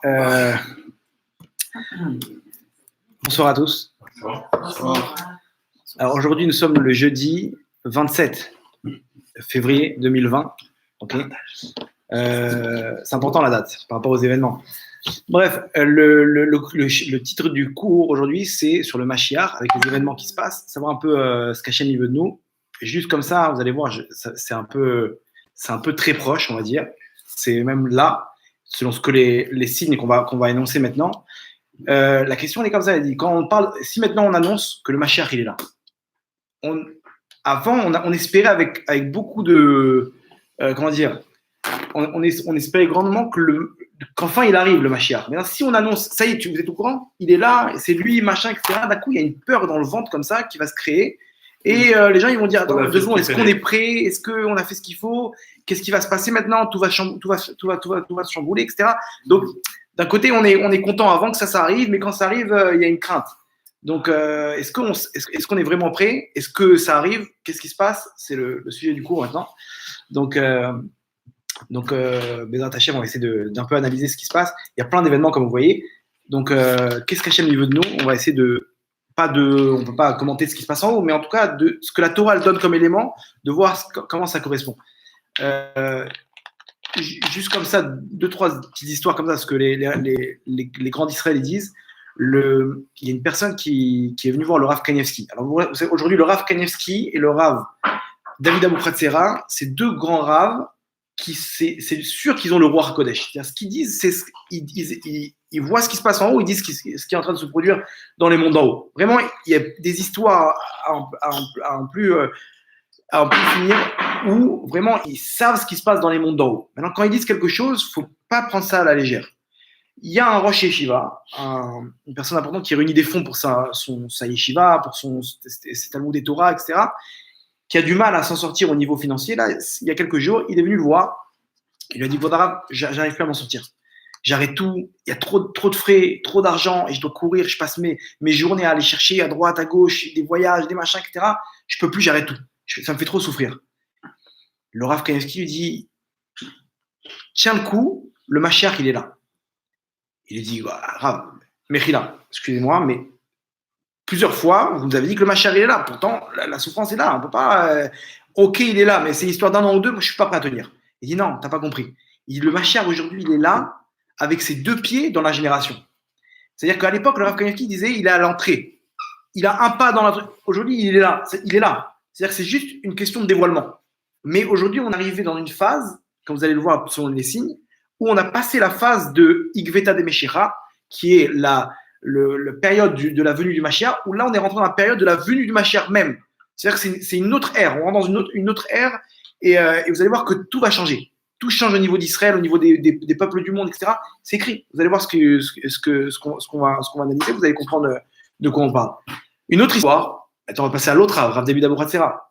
Euh, Bonsoir à tous. Alors aujourd'hui, nous sommes le jeudi 27 février 2020. Okay. C'est important la date par rapport aux événements. Bref, le titre du cours aujourd'hui, c'est sur le Mashiach, avec les événements qui se passent, savoir un peu ce qu'Hachem veut de nous. Juste comme ça, vous allez voir, c'est un peu très proche, on va dire. C'est même là, selon ce que les signes qu'on va énoncer maintenant. La question elle est comme ça, elle dit, quand on parle, si maintenant on annonce que le Mashiach il est là, avant on espérait avec beaucoup de, comment dire, on espérait grandement qu'enfin il arrive le Mashiach. Maintenant si on annonce, ça y est, vous êtes au courant, il est là, c'est lui, machin, etc. D'un coup il y a une peur dans le ventre comme ça qui va se créer. Et les gens ils vont dire, attends, 2 secondes, est-ce qu'on est prêt, est-ce qu'on a fait ce qu'il faut, qu'est-ce qui va se passer maintenant, tout va se chambouler, etc. Donc d'un côté, on est content avant que ça arrive, mais quand ça arrive, il y a une crainte. Donc, est-ce qu'on est vraiment prêt? Est-ce que ça arrive? Qu'est-ce qui se passe? C'est le sujet du cours maintenant. Donc, Bézat Hachem, on va essayer d'un peu analyser ce qui se passe. Il y a plein d'événements, comme vous voyez. Donc, qu'est-ce qu'Hachem veut de nous? On va essayer on ne peut pas commenter ce qui se passe en haut, mais en tout cas, de ce que la Torah elle donne comme élément, de voir comment ça correspond. Juste comme ça, 2-3 petites histoires comme ça, ce que les grands d'Israël disent. Il y a une personne qui est venue voir le Rav Kanievski. Alors aujourd'hui, le Rav Kanievski et le Rav David Aboukratsera, c'est 2 grands Ravs qui, c'est sûr qu'ils ont le roi HaKodesh. Ce qu'ils disent, c'est ils voient ce qui se passe en haut, ils disent ce qui est en train de se produire dans les mondes d'en haut. Vraiment, il y a des histoires à en plus finir où vraiment ils savent ce qui se passe dans les mondes d'en haut. Maintenant, quand ils disent quelque chose, il ne faut pas prendre ça à la légère. Il y a un Rosh Yeshiva, une personne importante qui réunit des fonds pour sa Yeshiva, pour ses Talmud et Torah, etc., qui a du mal à s'en sortir au niveau financier. Là, il y a quelques jours, il est venu le voir. Il lui a dit, Vodarav, j'arrive plus à m'en sortir. J'arrête tout, il y a trop de frais, trop d'argent, et je dois courir, je passe mes journées à aller chercher à droite, à gauche, des voyages, des machins, etc. Je peux plus, j'arrête tout. Ça me fait trop souffrir. Le Rav Kanievski lui dit, tiens le coup, le Mashiach, il est là. Il lui dit, Rav, Mechila, excusez-moi, mais plusieurs fois, vous nous avez dit que le Mashiach, il est là. Pourtant, la souffrance est là. On peut pas, ok, il est là, mais c'est l'histoire d'un an ou deux, moi, je suis pas prêt à tenir. Il dit, non, t'as pas compris. Il dit, le Mashiach, aujourd'hui, il est là, avec ses 2 pieds dans la génération. C'est-à-dire qu'à l'époque, le Rav Kanievski disait, il est à l'entrée. Il a un pas dans l'entrée. Aujourd'hui, il est là. Il est là. C'est-à-dire que c'est juste une question de dévoilement. Mais aujourd'hui, on est arrivé dans une phase, comme vous allez le voir selon les signes, où on a passé la phase de Igveta de Meshicha, qui est la période de la venue du Mashiach, où là, on est rentré dans la période de la venue du Mashiach même. C'est-à-dire que c'est une autre ère. On rentre dans une autre ère, et vous allez voir que tout va changer. Tout change au niveau d'Israël, au niveau des peuples du monde, etc. C'est écrit. Vous allez voir ce qu'on va analyser, vous allez comprendre de quoi on parle. Une autre histoire, attends, on va passer à l'autre Rav David Aboukratsera.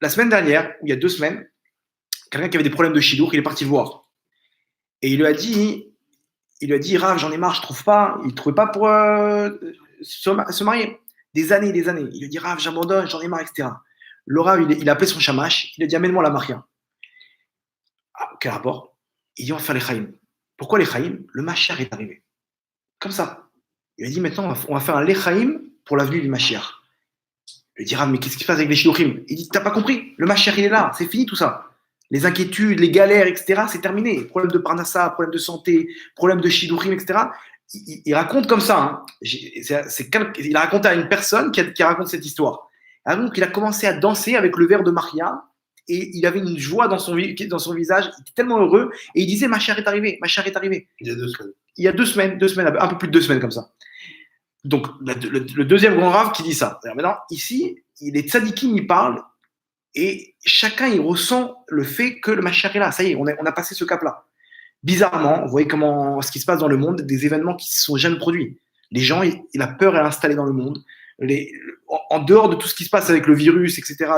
La semaine dernière, ou il y a 2 semaines, quelqu'un qui avait des problèmes de shidour, il est parti le voir. Et il lui a dit, Rav, j'en ai marre, je trouve pas. Il ne trouvait pas pour se marier. Des années et des années. Il lui a dit, Rav, j'abandonne, j'en ai marre, etc. Le Rav, il a appelé son shamash, il a dit, amène-moi la maria. Ah, quel rapport? Il dit, on va faire les chaïm. Pourquoi les chaïm? Le Mashiach est arrivé. Comme ça. Il a dit, maintenant, on va faire un lechaïm pour la venue du Mashiach. Il dit, Rav, mais qu'est-ce qui se passe avec les shidurim? Il dit, t'as pas compris, le Mashiach, il est là, c'est fini tout ça. Les inquiétudes, les galères, etc., c'est terminé. Problème de parnassa, problème de santé, problème de shidurim, etc. Il raconte comme ça. Hein. Il a raconté à une personne qui raconte cette histoire. Et donc, il a commencé à danser avec le verre de Maria, et il avait une joie dans son visage, il était tellement heureux, et il disait, Mashiach est arrivé, Mashiach est arrivé. Il y a 2 semaines. Il y a 2 semaines, un peu plus de 2 semaines comme ça. Donc, le deuxième grand Rav qui dit ça. Alors maintenant, ici, les tzadikim, ils parlent et chacun, il ressent le fait que le Mashiach est là. Ça y est, on a passé ce cap-là. Bizarrement, vous voyez ce qui se passe dans le monde, des événements qui ne se sont jamais produits. Les gens, la peur est installée dans le monde. En dehors de tout ce qui se passe avec le virus, etc.,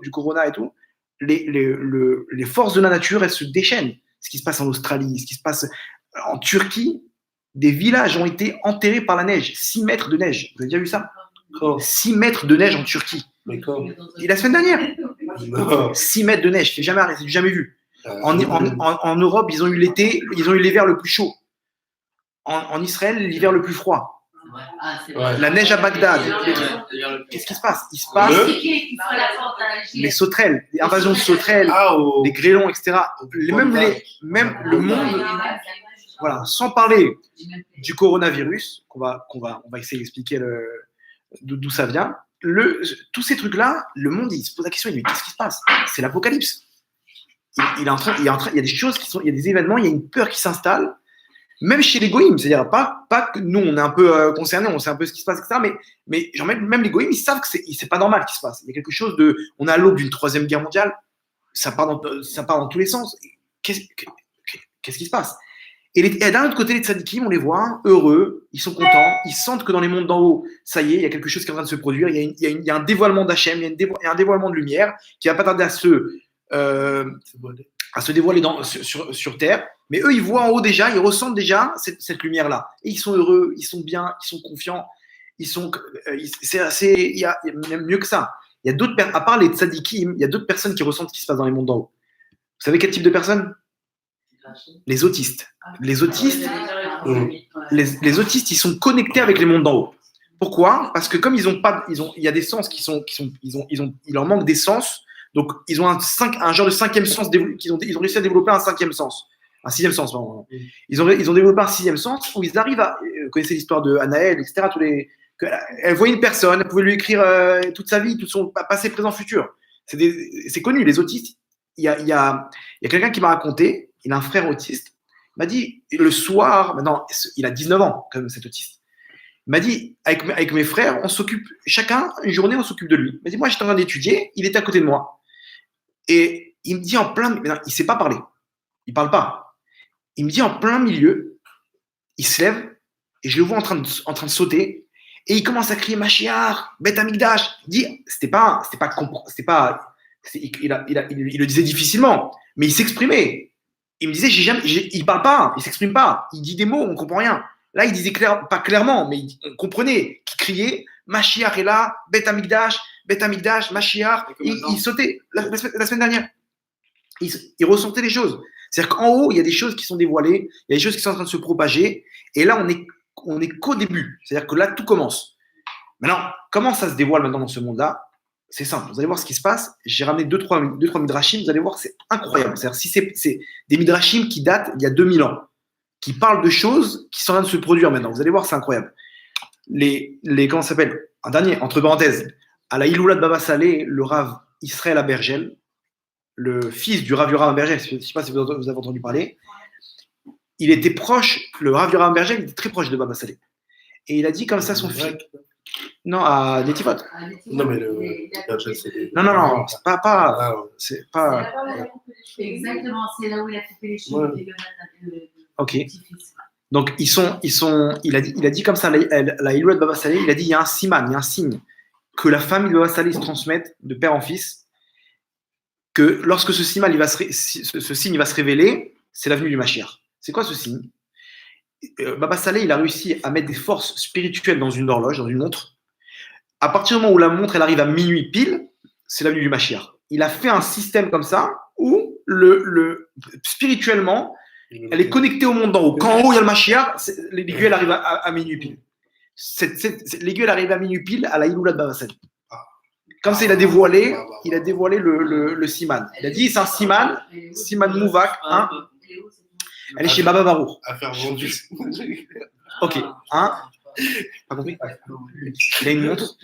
du corona et tout, les forces de la nature, elles se déchaînent. Ce qui se passe en Australie, ce qui se passe en Turquie, des villages ont été enterrés par la neige. 6 mètres de neige. Vous avez déjà vu ça? 6 mètres de neige en Turquie. Et la semaine dernière, 6 mètres de neige, c'est jamais vu. En Europe, ils ont eu l'hiver le plus chaud. en Israël l'hiver le plus froid. Ouais. La neige à Bagdad. Qu'est-ce qui se passe? Il se passe les sauterelles, les invasions de sauterelles, les grêlons, etc. Même le monde, voilà, sans parler du coronavirus, on va essayer d'expliquer d'où ça vient. Tous ces trucs-là, le monde, il se pose la question, il dit, qu'est-ce qui se passe? C'est l'apocalypse. Il y a des choses il y a des événements, il y a une peur qui s'installe, même chez les goïms, c'est-à-dire pas que nous, on est un peu concernés, on sait un peu ce qui se passe, etc. Mais genre même les goïms, ils savent que c'est pas normal ce qui se passe. Il y a quelque chose on est à l'aube d'une troisième guerre mondiale, ça part dans tous les sens. Qu'est-ce qui se passe? Et d'un autre côté, les tzadikim, on les voit heureux, ils sont contents, ils sentent que dans les mondes d'en haut, ça y est, il y a quelque chose qui est en train de se produire, il y a un dévoilement d'Hachem, il y a un dévoilement de lumière qui va pas tarder à se dévoiler sur Terre. Mais eux, ils voient en haut déjà, ils ressentent déjà cette lumière-là. Et ils sont heureux, ils sont bien, ils sont confiants. Il y a même mieux que ça. Il y a d'autres, à part les tzadikim, il y a d'autres personnes qui ressentent ce qui se passe dans les mondes d'en haut. Vous savez quel type de personnes? Les autistes. Les autistes, ils sont connectés avec les mondes d'en haut. Pourquoi? Parce que comme il y a des sens il leur manque des sens. Donc, ils ont un genre de cinquième sens, ils ont réussi à développer un cinquième sens. Un sixième sens, pardon. Ils ont développé un sixième sens où ils arrivent à. Vous connaissez l'histoire de Anaël, etc. Elle voyait une personne, elle pouvait lui écrire toute sa vie, tout son passé, présent, futur. C'est connu, les autistes. Il y a quelqu'un qui m'a raconté, il a un frère autiste, il m'a dit, le soir, maintenant, il a 19 ans, comme cet autiste. Il m'a dit, avec mes frères, on s'occupe, chacun, une journée, on s'occupe de lui. Il m'a dit, moi, j'étais en train d'étudier, il était à côté de moi. Et il me dit il ne sait pas parler. Il ne parle pas. Il me dit en plein milieu, il se lève et je le vois en train de sauter et il commence à crier Mashiach, Bet Amikdash. Il dit, il le disait difficilement, mais il s'exprimait. Il me disait, il parle pas, il s'exprime pas, il dit des mots, on comprend rien. Là, il disait pas clairement, mais on comprenait qu'il criait Mashiach est là, Bet Amikdash, Mashiach. Il sautait la semaine dernière. Il ressentait les choses. C'est-à-dire qu'en haut, il y a des choses qui sont dévoilées, il y a des choses qui sont en train de se propager, et là, on est qu'au début. C'est-à-dire que là, tout commence. Maintenant, comment ça se dévoile maintenant dans ce monde-là? C'est simple. Vous allez voir ce qui se passe. J'ai ramené 2-3 midrashim. Vous allez voir, c'est incroyable. C'est-à-dire si c'est des midrashim qui datent il y a 2000 ans, qui parlent de choses qui sont en train de se produire maintenant. Vous allez voir, c'est incroyable. Comment ça s'appelle? Un dernier, entre parenthèses. À la Iloula de Baba Salé, le Rav Israël Abergel, le fils du Rav Yoram Abergel, je ne sais pas si vous avez entendu parler, il était proche, le Rav Yoram Abergel, il était très proche de Baba Salé. Et il a dit comme ça son fils. Non, à Netivot. Non, mais Non, c'est pas. C'est pas. Exactement, c'est là où il a coupé les cheveux. Ouais. Ok. Donc, il a dit comme ça, la Iloua de Baba Salé, il a dit il y a un siman, il y a un signe que la famille de Baba Salé se transmette de père en fils, que lorsque ce signe va se révéler, c'est l'avenue du Mashiach. C'est quoi ce signe? Baba Salé, il a réussi à mettre des forces spirituelles dans une horloge, dans une montre. À partir du moment où la montre elle arrive à minuit pile, c'est l'avenue du Mashiach. Il a fait un système comme ça où spirituellement, elle est connectée au monde d'en haut. Quand en haut il y a le Mashiach, l'aiguille elle arrive à minuit pile. L'aiguille elle arrive à minuit pile à la Iloula de Baba Salé. Comme ça, il a dévoilé le siman. Il a dit c'est un siman Mouvak. Hein, elle est chez Baba Baruch. Affaire vendue. Ok. Hein, pas compris. Il a une montre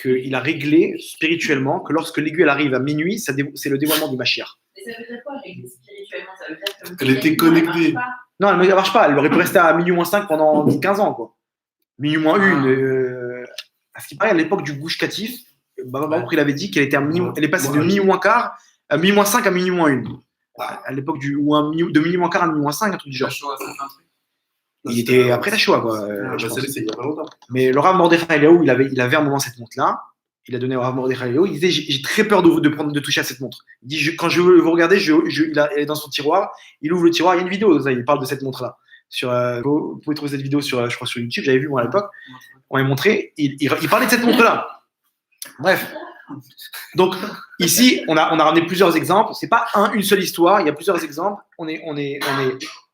qu'il a réglée spirituellement, que lorsque l'aiguille arrive à minuit, c'est le dévoilement du Mashiach. Mais ça veut dire quoi, régler spirituellement? Ça veut dire que Elle était connectée. Non, elle ne marche pas. Elle aurait pu rester à minuit moins 5 pendant 15 ans. Quoi. Minuit moins 1. À ce qui paraît, à l'époque du Gouche Katif, Baba Baruch, il avait dit qu'elle était elle est passée de minuit moins quart à minuit moins 5 à minuit moins 1. À l'époque de minuit moins quart à minuit moins 5, un truc du genre. Il était après la Shoah, quoi. C'est il y a pas longtemps. Mais le Rav Mordechai Eliaou, il avait un moment cette montre-là. Il a donné au Rav Mordechai Eliaou. Il disait j'ai très peur de toucher à cette montre. Il dit quand je veux vous regarder, elle est dans son tiroir. Il ouvre le tiroir. Il y a une vidéo. Il parle de cette montre-là. Vous pouvez trouver cette vidéo je crois sur YouTube. J'avais vu moi à l'époque. On m'a montré. Il parlait de cette montre-là. Bref. Donc ici, on a ramené plusieurs exemples. C'est pas une seule histoire. Il y a plusieurs exemples.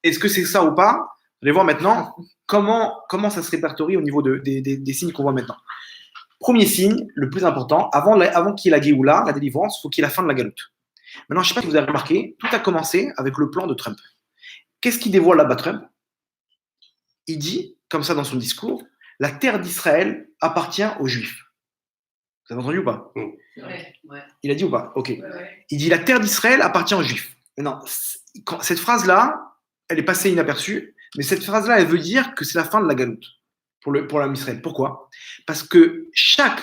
Est-ce que c'est ça ou pas? allez voir maintenant comment ça se répertorie au niveau des signes qu'on voit maintenant. Premier signe, le plus important, avant qu'il y ait la Géoula, la délivrance, il faut qu'il y ait la fin de la galoute. Maintenant, je ne sais pas si vous avez remarqué, tout a commencé avec le plan de Trump. Qu'est-ce qu'il dévoile là-bas, Trump? Il dit, comme ça dans son discours, la terre d'Israël appartient aux Juifs. Vous avez entendu ou pas? Ouais. Il a dit ou pas? Ok. Ouais. Il dit la terre d'Israël appartient aux Juifs. Non, cette phrase-là, elle est passée inaperçue, mais cette phrase-là, elle veut dire que c'est la fin de la galoute pour l'âme Israël. Pourquoi? Parce que chaque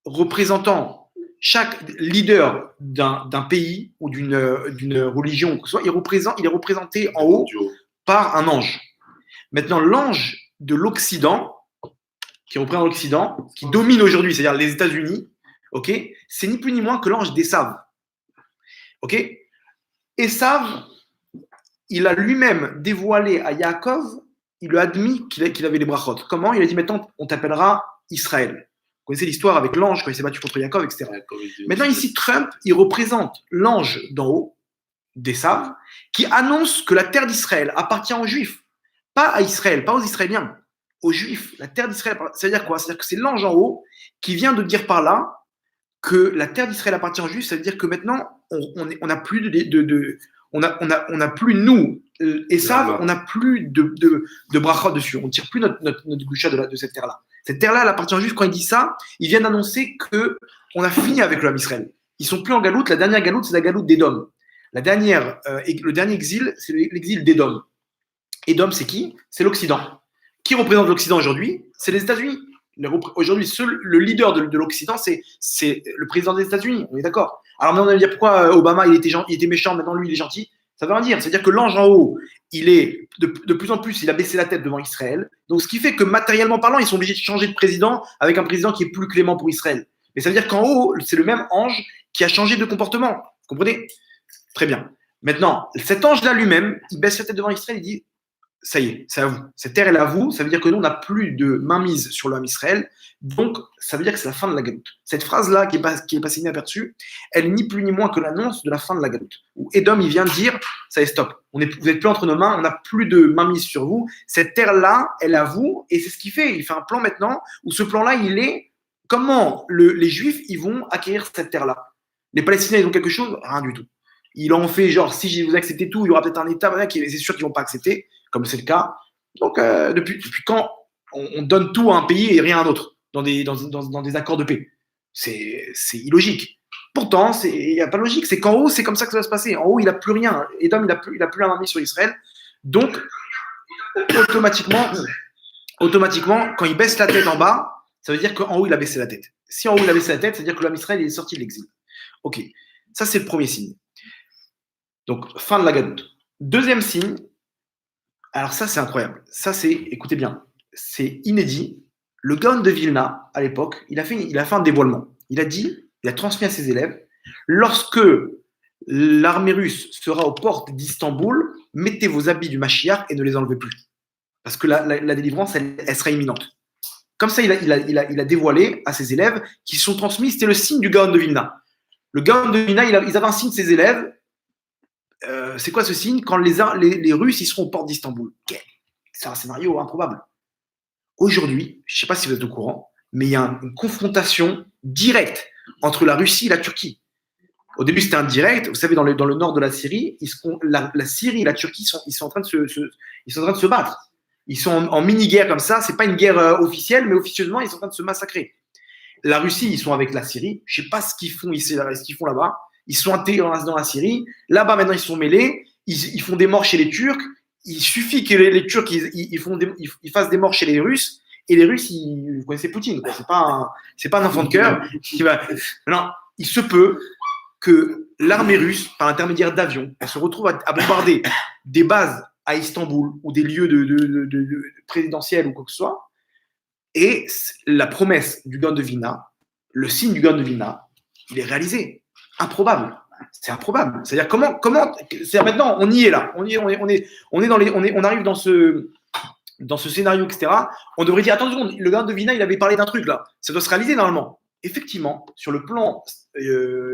représentant, chaque leader d'un pays ou d'une religion, soit, il est représenté en haut par un ange. Maintenant, l'ange de l'Occident, qui représente l'Occident, qui domine aujourd'hui, c'est-à-dire les États-Unis, ok, c'est ni plus ni moins que l'ange d'Esav. Ok, Esav, il a lui-même dévoilé à Yaakov, il lui a admis qu'il avait les brachot. Comment? Il a dit maintenant, on t'appellera Israël. Vous connaissez l'histoire avec l'ange quand il s'est battu contre Yaakov, etc. Maintenant, ici, Trump, il représente l'ange d'en haut, d'Esav, qui annonce que la terre d'Israël appartient aux Juifs. Pas à Israël, pas aux Israéliens, aux Juifs. La terre d'Israël, ça veut dire quoi? C'est-à-dire que c'est l'ange en haut qui vient de dire par là que la terre d'Israël appartient aux Juifs. Ça veut dire que maintenant, on n'a plus on a plus nous, Esav, on n'a plus de brachot dessus. On ne tire plus notre goucha de cette terre-là. Cette terre-là, elle appartient aux Juifs. Quand il dit ça, il vient d'annoncer qu'on a fini avec l'homme Israël. Ils sont plus en galoute. La dernière galoute, c'est la galoute d'Édom. Le dernier exil, c'est l'exil d'Édom. Édom, c'est qui? C'est l'Occident. Qui représente l'Occident aujourd'hui? C'est les États-Unis. Aujourd'hui, le leader de l'Occident, c'est le président des États-Unis. On est d'accord? Alors maintenant, on va dire pourquoi Obama, il était méchant, maintenant lui, il est gentil. Ça veut rien dire. C'est-à-dire que l'ange en haut, il est de plus en plus, il a baissé la tête devant Israël. Donc, ce qui fait que matériellement parlant, ils sont obligés de changer de président avec un président qui est plus clément pour Israël. Mais ça veut dire qu'en haut, c'est le même ange qui a changé de comportement. Vous comprenez? Très bien. Maintenant, cet ange-là lui-même, il baisse la tête devant Israël, il dit ça y est, c'est à vous. Cette terre, elle est à vous. Ça veut dire que nous, on n'a plus de mainmise sur l'homme Israël. Donc, ça veut dire que c'est la fin de la galoute. Cette phrase-là, qui est passée inaperçue, elle est ni plus ni moins que l'annonce de la fin de la galoute. Où Édom, il vient dire, ça y est, stop. Vous n'êtes plus entre nos mains, on n'a plus de mainmise sur vous. Cette terre-là, elle est à vous. Et c'est ce qu'il fait. Il fait un plan maintenant, où ce plan-là, il est comment les Juifs, ils vont acquérir cette terre-là. Les Palestiniens, ils ont quelque chose? Rien du tout. Ils en fait genre, si vous acceptez tout, il y aura peut-être un État, voilà, c'est sûr qu'ils ne vont pas accepter, comme c'est le cas. Donc, depuis quand on donne tout à un pays et rien à un autre, dans des accords de paix? C'est illogique. Pourtant, il n'y a pas de logique. C'est qu'en haut, c'est comme ça que ça va se passer. En haut, il n'a plus rien. Édom, il n'a plus la main mise sur Israël. Donc, automatiquement, quand il baisse la tête en bas, ça veut dire qu'en haut, il a baissé la tête. Si en haut, il a baissé la tête, ça veut dire que l'homme Israël est sorti de l'exil. Ok, ça, c'est le premier signe. Donc, fin de la galoute. Deuxième signe, alors ça, c'est incroyable. Ça, c'est, écoutez bien, c'est inédit. Le Gaon de Vilna, à l'époque, il a fait un dévoilement. Il a transmis à ses élèves, lorsque l'armée russe sera aux portes d'Istanbul, mettez vos habits du Mashiach et ne les enlevez plus. Parce que la délivrance, elle sera imminente. Comme ça, il a dévoilé à ses élèves qui se sont transmis, c'était le signe du Gaon de Vilna. Le Gaon de Vilna, ils avaient un signe de ses élèves. C'est quoi ce signe? Quand les Russes ils seront aux portes d'Istanbul. C'est un scénario improbable. Aujourd'hui, je ne sais pas si vous êtes au courant, mais il y a une confrontation directe entre la Russie et la Turquie. Au début, c'était indirect. Vous savez, dans le nord de la Syrie, la Syrie et la Turquie ils sont en train de se battre. Ils sont en mini-guerre comme ça. C'est pas une guerre officielle, mais officieusement, ils sont en train de se massacrer. La Russie, ils sont avec la Syrie. Je ne sais pas ce qu'ils font ici, ce qu'ils font là-bas. Ils sont intégrés dans la Syrie. Là-bas, maintenant, ils sont mêlés. Ils font des morts chez les Turcs. Il suffit que les Turcs ils fassent des morts chez les Russes. Et les Russes, vous connaissez Poutine. C'est pas un enfant de cœur. Non, il se peut que l'armée russe, par l'intermédiaire d'avions, elle se retrouve à bombarder des bases à Istanbul ou des lieux de présidentiels ou quoi que ce soit. Et la promesse du Gaon de Vilna, le signe du Gaon de Vilna, il est réalisé. Improbable. C'est improbable. C'est-à-dire c'est maintenant, on y est là. On arrive dans ce scénario, etc. On devrait dire, attends une seconde, le Gaon de Vilna, il avait parlé d'un truc là. Ça doit se réaliser normalement. Effectivement, sur le plan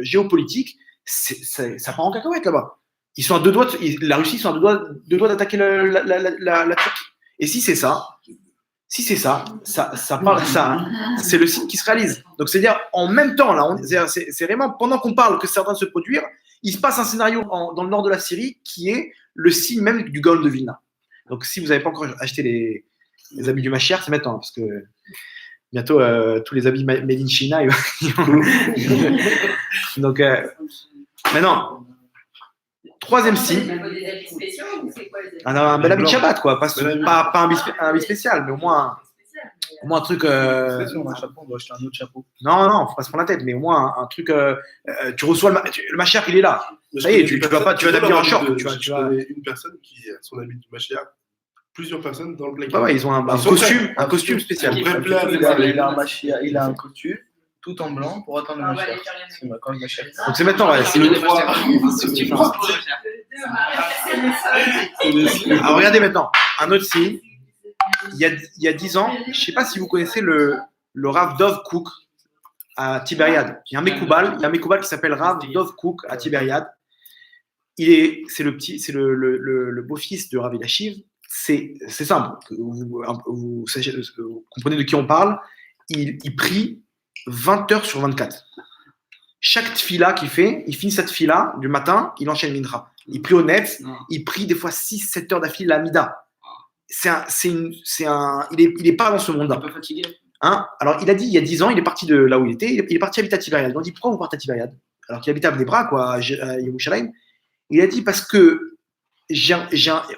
géopolitique, ça part en cacahuète là-bas. Ils sont à deux doigts, la Russie sont à deux doigts d'attaquer la Turquie. Et si c'est ça, ça parle, c'est le signe qui se réalise. Donc, c'est-à-dire, en même temps, là, c'est vraiment pendant qu'on parle que c'est en train de se produire, il se passe un scénario dans le nord de la Syrie qui est le signe même du Gaon de Vilna. Donc, si vous n'avez pas encore acheté les habits du Mashiach, c'est maintenant, parce que bientôt, tous les habits made in China, donc, maintenant, troisième signe. Un bel habit de Shabbat, quoi. Pas un habit spécial, mais au moins un truc. On a un chapeau, on doit acheter un autre chapeau. Non, faut pas se prendre la tête, mais au moins un truc. Tu reçois le Mashiach, il est là. Ça y est, tu vas t'habiller en short. Je connais une personne qui a son habit du Mashiach, plusieurs personnes dans le placard. Ouais, ils ont un costume spécial. Il a un costume tout en blanc pour attendre le Mashiach. Quand le Mashiach. Donc c'est maintenant, ouais. Alors regardez maintenant, un autre signe. Il y a 10 ans, je ne sais pas si vous connaissez le Rav Dov Cook à Tibériade. Il y a un Mekoubal qui s'appelle Rav Dov Cook à Tibériade. C'est le beau-fils de Rav Eliashiv. C'est simple. Vous comprenez de qui on parle. Il prie 20 heures sur 24. Chaque tfila qu'il fait, il finit cette tfila du matin, il enchaîne Mincha. Il prie au net, il prie des fois 6-7 heures d'affilée la Mida. Il est pas dans ce monde-là. Un peu fatigué. Hein? Alors, il a dit il y a 10 ans, il est parti de là où il était, il est parti habiter à Tibériade. On dit pourquoi vous partez à Tibériade? Alors qu'il habitait à Bnei-Brak, quoi, à Yerushalayim. Il a dit parce que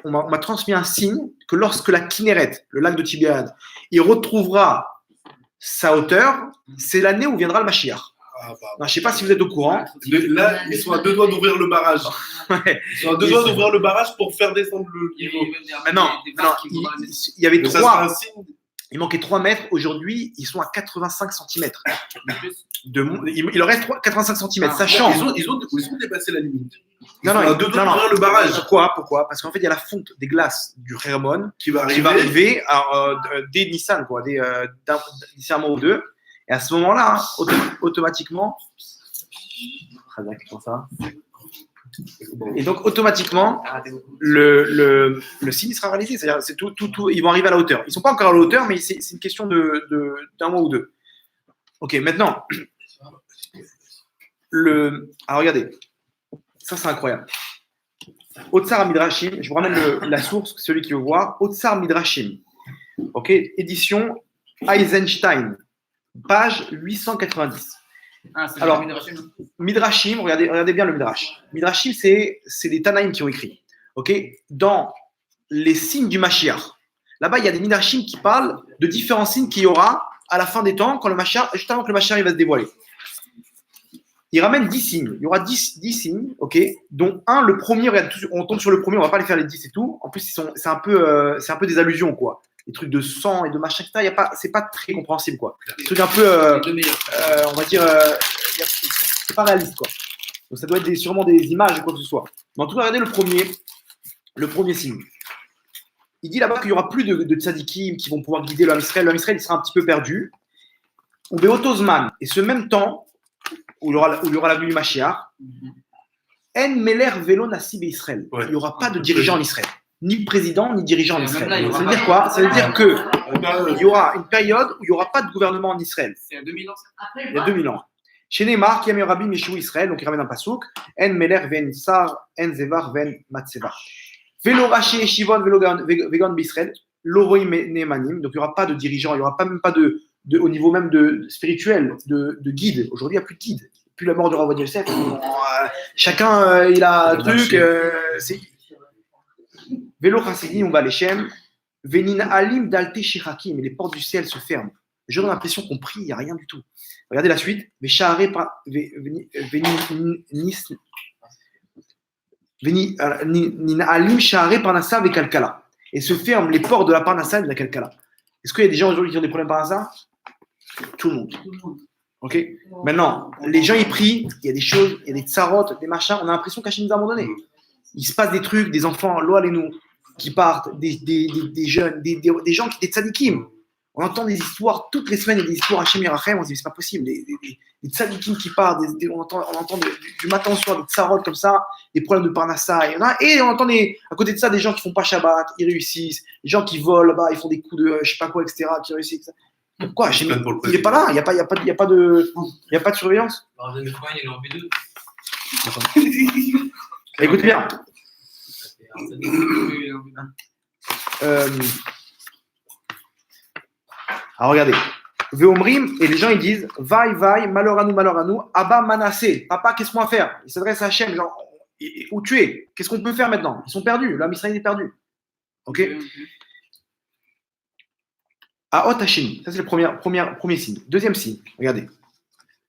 on m'a transmis un signe que lorsque la Kinneret, le lac de Tibériade, il retrouvera sa hauteur, c'est l'année où viendra le Mashiach. Je ne sais pas si vous êtes au courant. Là, ils sont à 2 doigts d'ouvrir le barrage. Ouais. Ils sont à 2 doigts d'ouvrir le barrage pour faire descendre le niveau. Il y avait Mais ça 3. sera un signe. Il manquait 3 mètres. Aujourd'hui, ils sont à 85 cm. Il leur reste 85 cm, sachant. Ils ont dépassé la limite. Non, à 2 doigts d'ouvrir le barrage. Pourquoi? Parce qu'en fait, il y a la fonte des glaces du Hermon Qui va arriver dès Nissan, quoi, d'ici un mois ou deux. Et à ce moment-là, automatiquement. Et donc, automatiquement, le signe sera réalisé. C'est-à-dire, c'est tout, ils vont arriver à la hauteur. Ils ne sont pas encore à la hauteur, mais c'est une question d'un mois ou deux. Ok, maintenant, alors regardez, ça c'est incroyable. Otsar Midrashim, je vous ramène la source, celui qui veut voir. Otsar Midrashim, ok, édition Eisenstein, page 890. Alors, Midrashim, regardez bien le Midrash. Midrashim, c'est les Tanaïm qui ont écrit. Ok, dans les signes du Mashiach. Là-bas, il y a des Midrashim qui parlent de différents signes qu'il y aura à la fin des temps, quand le Mashiach, juste avant que le Mashiach va se dévoiler. Il ramène 10 signes. Il y aura 10 signes, ok, dont le premier, on tombe sur le premier, on ne va pas les faire les 10 et tout. En plus, c'est un peu des allusions, quoi. Les trucs de sang et de machin, etc. C'est pas très compréhensible, quoi. Des trucs un peu, on va dire, c'est pas réaliste, quoi. Donc ça doit être sûrement des images ou quoi que ce soit. Mais en tout cas, regardez le premier signe. Il dit là-bas qu'il n'y aura plus de tzadikim qui vont pouvoir guider l'homme Israël. L'homme Israël, il sera un petit peu perdu. Ou Beotozman, et ce même temps, où il y aura la venue du Mashiach, En Meler Velo Nassi Israël. Il n'y aura pas de dirigeant en Israël. Ni président, ni dirigeant en Israël. Ça veut dire quoi? Ça veut dire qu'il y aura une période où il n'y aura pas de gouvernement en Israël. C'est à 2000 ans, ça? Il y a 2000 ans. Chez Neymar, qui a mis Rabbi Meshou Israël, donc il ramène un pasouk, En Meler Ven Sar, En Zevar Ven Matseva. Velo Raché Shivon Vegan Bisraël, Loroim Nemanim, donc il n'y aura pas de dirigeant, il n'y aura même pas au niveau même de spirituel, de guide. Aujourd'hui, il n'y a plus de guide. Depuis la mort du roi Yosef, chacun il a un truc. Vélo Chassidim, on va les Shem. Venin Alim Dalte Shirakim, et les portes du ciel se ferment. J'ai l'impression qu'on prie, il n'y a rien du tout. Regardez la suite. Venin Alim Shahare Parnassa avec Kalkala. Et se ferment les portes de la Parnassa et de la Kalkala. Est-ce qu'il y a des gens aujourd'hui qui ont des problèmes par ça? Tout le monde. Ok. Maintenant, les gens ils prient, il y a des choses, il y a des tsarotes, des machins. On a l'impression qu'Hachem nous a abandonnés. Il se passe des trucs, des enfants, l'eau et nous, qui partent, des jeunes, des gens qui étaient tzadikim. On entend des histoires, toutes les semaines, il y a des histoires Hachem Yerachem, on se dit, c'est pas possible. Des tzadikim qui partent, on entend du matin au soir des tsarotes comme ça, des problèmes de parnassa, et on entend à côté de ça des gens qui font pas Shabbat, ils réussissent, des gens qui volent là-bas, ils font des coups de je sais pas quoi, etc., qui réussissent. Pourquoi il n'est pas là, il n'y a pas de surveillance. Écoutez bien. Alors regardez, Veomrim, et les gens ils disent vaille, malheur à nous, Abba Manassé, papa, qu'est-ce qu'on va faire? Il s'adresse à Hachem, genre, où tu es? Qu'est-ce qu'on peut faire maintenant? Ils sont perdus, l'homme Israël est perdu. Ok? À Hot Hashim, ça c'est le premier signe. Deuxième signe, regardez.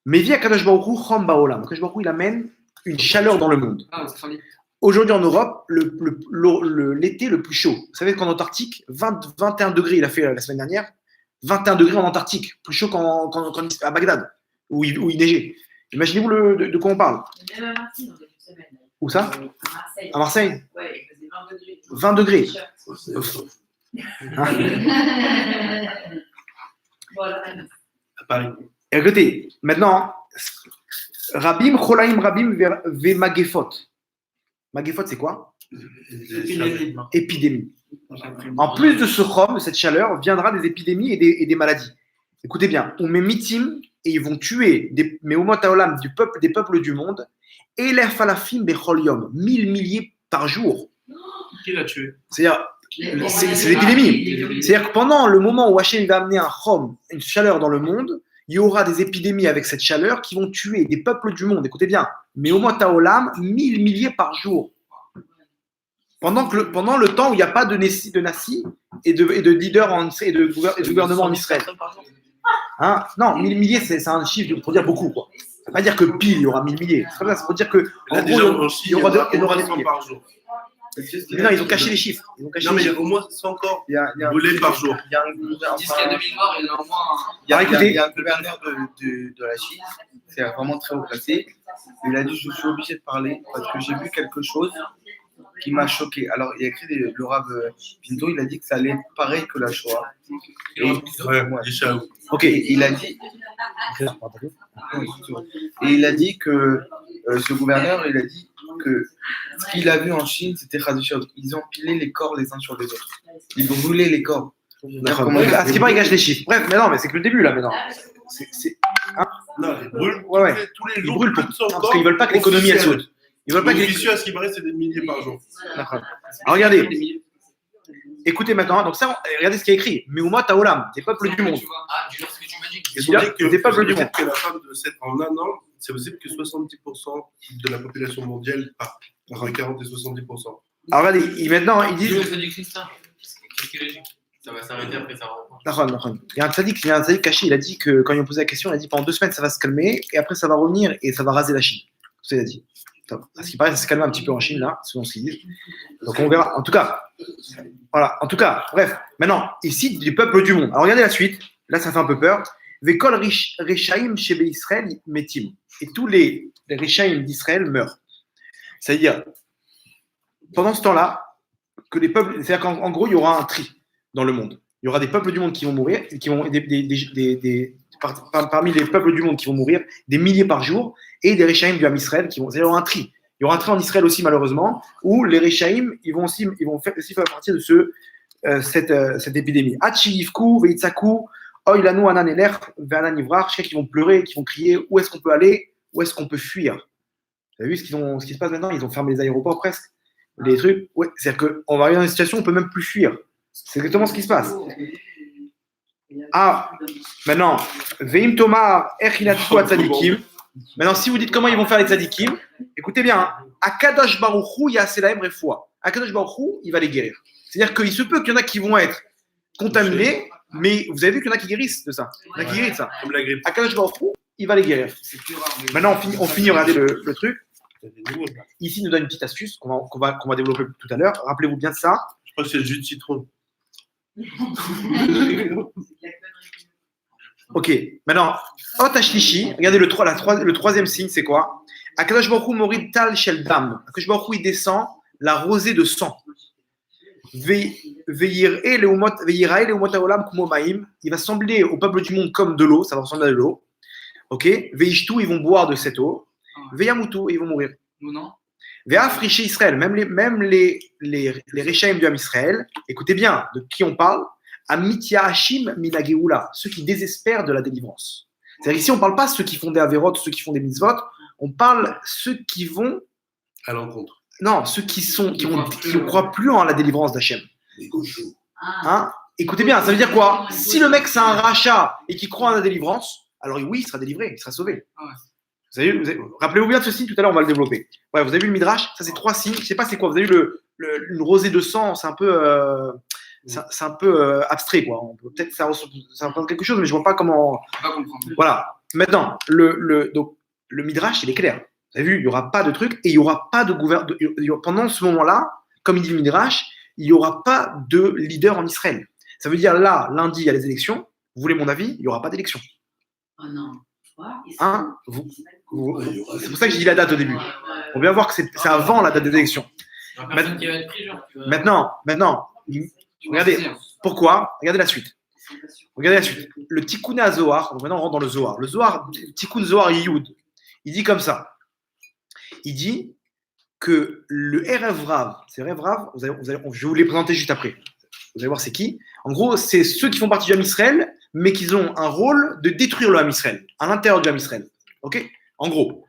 Mevi Akadosh Baruch Hu Chom Baolam. Akadosh Baruch Hu, il amène une chaleur dans le monde. Aujourd'hui en Europe, l'été le plus chaud. Vous savez qu'en Antarctique, 21 degrés, il a fait la semaine dernière. 21 degrés en Antarctique, plus chaud qu'à Bagdad, où il neigeait. Imaginez-vous de quoi on parle. Même à Marseille, dans quelques semaines. Où ça? À Marseille. À Marseille? Ouais, il faisait 20 degrés. Voilà. À Paris. Et écoutez, maintenant, Rabim, Cholaim, Rabim, Ve Magefot. Magefot, c'est quoi? Épidémie. En plus de ce chom, de cette chaleur, viendra des épidémies et des maladies. Écoutez bien, on met mitim et ils vont tuer des Meumot des peuples du monde, et les falafim bechol 1000 milliers par jour. Qui l'a tué? C'est-à-dire, c'est l'épidémie. C'est-à-dire que pendant le moment où Hachem va amener un chom, une chaleur dans le monde, il y aura des épidémies avec cette chaleur qui vont tuer des peuples du monde. Écoutez bien, Meumot haolam, 1000 milliers par jour. Pendant le temps où il n'y a pas de Nassi et de leader et de gouvernement en Israël. Hein? Non, 1000 milliers, c'est un chiffre pour dire beaucoup. Ça ne veut pas dire que pile, il y aura 1000 milliers. C'est pour dire que en gros, il y aura des milliers. Par jour. Mais non, ils ont caché les chiffres. Non, mais il y a au moins 100 corps brûlés par jour. Il y a un gouverneur. Ils disent qu'il y a 2000 morts, il y en a au moins. Il y a un gouverneur de la Chine, c'est vraiment très haut placé. Il a dit je suis obligé de parler parce que j'ai vu quelque chose qui m'a choqué. Alors, il a écrit le Rav Pinto, il a dit que ça allait être pareil que la Shoah. Ok, il a dit. Et il a dit que ce gouverneur, il a dit que ce qu'il a vu en Chine, c'était Khadishod. Ils empilé les corps les uns sur les autres. Ils brûlaient les corps. À ce qui paraît, il gâche les chiffres. Bref, mais non, mais c'est que le début là maintenant. Non, ils brûlent tous les Ils jours. brûlent parce qu'ils veulent pas que l'économie elle saute. Ils veulent pas que l'économie. À ce qui paraît, c'est des milliers par jour. D'accord. Alors regardez. Écoutez maintenant, donc ça, regardez ce qu'il y a écrit. Meumot haolam, des peuples du monde. Ah, tu vois ce que tu m'as dit. Des peuples du monde. Que la fin de en un an, c'est possible que 70% de la population mondiale part. Entre 40 et 70%. Alors regardez, maintenant, ils disent. Ça dit Christin. Qu'est-ce qu'il a dit? Ça va s'arrêter après, ça va reprendre. D'accord. Il y a un tzaddik caché, il a dit que quand ils ont posé la question, il a dit pendant 2 semaines ça va se calmer et après ça va revenir et ça va raser la Chine. C'est ce qu'il a dit. À ce qui paraît, ça s'est calmé un petit peu en Chine là, selon ce qu'ils disent. Donc on verra. En tout cas, voilà. En tout cas, bref. Maintenant, il cite du peuple du monde. Alors regardez la suite. Là, ça fait un peu peur. Vekol Rechaim Shebe Israël Metim. Et tous les Rechaim d'Israël meurent. C'est-à-dire, pendant ce temps-là, que les peuples, c'est-à-dire qu'en gros, il y aura un tri dans le monde. Il y aura des peuples du monde qui vont mourir, parmi les peuples du monde qui vont mourir, des milliers par jour, et des Rechaim du Ham Israël qui vont. Il y aura un tri. Il y aura un tri en Israël aussi, malheureusement, où les Rechaim, ils vont aussi faire partie de cette épidémie. Hachivku, Veitsaku, Oilanu, Anan Eler, Ve'anan Ivrar, je sais qu'ils vont pleurer, qu'ils vont crier où est-ce qu'on peut aller, où est-ce qu'on peut fuir. Vous avez vu ce qui se passe maintenant? Ils ont fermé les aéroports presque. Les trucs. Ouais, c'est-à-dire qu'on va arriver dans une situation où on ne peut même plus fuir. C'est exactement ce qui se passe. Ah, maintenant, Veim Tomar, Echinatku Tzadikim. Maintenant, si vous dites comment ils vont faire les Tzadikim, écoutez bien, Akadosh Baruch Hu Yaselaim Refoua. Akadosh Baruch Hu, il va les guérir. C'est-à-dire qu'il se peut qu'il y en a qui vont être contaminés, mais vous avez vu qu'il y en a qui guérissent de ça. Il y en a qui guérissent de ça. Comme la grippe. Akadosh Baruch Hu, il va les guérir. Maintenant, on finit, regardez le truc. Ici, il nous donne une petite astuce qu'on va développer tout à l'heure. Rappelez-vous bien de ça. Je crois que c'est le jus de citron. Ok, maintenant, Otashlishi, regardez le troisième signe, c'est quoi? Akadosh Baruch Hu morid tal shel dam. Akadosh Baruch Hu, il descend la rosée de sang. Ve'yirae leumot haolam kumo ma'im. Il va sembler au peuple du monde comme de l'eau, ça va ressembler à de l'eau. Ok? Veishtu, ils vont boire de cette eau. Veyamutu, ils vont mourir. Nous, non? Ve'af riché Israël, même les Réchaïm du Ham Israël, écoutez bien, de qui on parle? Amitia Hashim Minageoula, ceux qui désespèrent de la délivrance. C'est-à-dire ici, on ne parle pas ceux qui font des Averot, ceux qui font des mitzvot, on parle ceux qui vont. À l'encontre. Non, ceux qui ne croient plus en la délivrance d'Hachem. Les gauchos. Hein? Écoutez bien, ça veut dire quoi? Si le mec c'est un rachat et qui croit en la délivrance, alors oui, il sera délivré, il sera sauvé. Ouais. Rappelez-vous bien de ce signe, tout à l'heure on va le développer. Ouais, vous avez vu le Midrash? Ça c'est 3 signes, je ne sais pas c'est quoi, vous avez vu une rosée de sang, c'est un peu, abstrait quoi. Peut-être ça représente quelque chose, mais je ne vois pas comment. On va comprendre. Voilà. Maintenant, donc, le Midrash, il est clair. Vous avez vu, il n'y aura pas de truc et il n'y aura pas de gouvernement. Pendant ce moment-là, comme il dit le Midrash, il n'y aura pas de leader en Israël. Ça veut dire là, lundi, il y a les élections. Vous voulez mon avis? Il n'y aura pas d'élection. Oh non. Hein? C'est pour ça que j'ai dit la date au début. On vient voir que c'est avant la date des élections. Il y aura personne qui va être pris, genre. Maintenant, regardez. Pourquoi? Regardez la suite. Regardez la suite. Le Tikkun HaZohar, donc maintenant on rentre dans le Zohar. Le Zohar, Tikkun Zohar Yiyud, il dit comme ça. Il dit que le Erev Rav, c'est Erev Rav, je vais vous les présenter juste après. Vous allez voir c'est qui. En gros, c'est ceux qui font partie du Ham Israël, mais qui ont un rôle de détruire le Ham Israël, à l'intérieur du Ham Israël. Ok? En gros,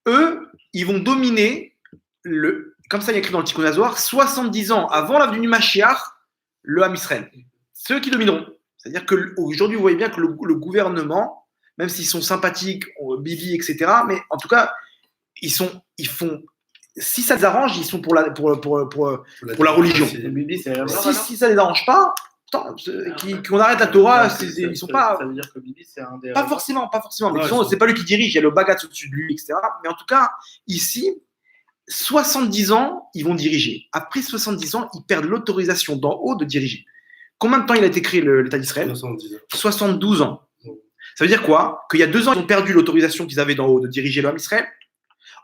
eux, ils vont dominer, comme ça il y a écrit dans le Tikkun HaZohar, 70 ans avant la venue du Mashiach, le Ham Israël. Ceux qui domineront. C'est-à-dire qu'aujourd'hui, vous voyez bien que le gouvernement, même s'ils sont sympathiques, Bibi, etc., mais en tout cas, ils font. Si ça les arrange, ils sont pour la religion. Si ça les arrange pas, qu'on arrête la Torah, ils sont pas. Ça veut dire que Bibi, c'est un des. Pas forcément. Mais Ouais, c'est pas lui qui dirige, il y a le Bagatz au-dessus de lui, etc. Mais en tout cas, ici, 70 ans, ils vont diriger. Après 70 ans, ils perdent l'autorisation d'en haut de diriger. Combien de temps il a été créé l'État d'Israël? 70 ans. 72 ans. Ça veut dire quoi? Qu'il y a 2 ans, ils ont perdu l'autorisation qu'ils avaient d'en haut de diriger le Ham Israël.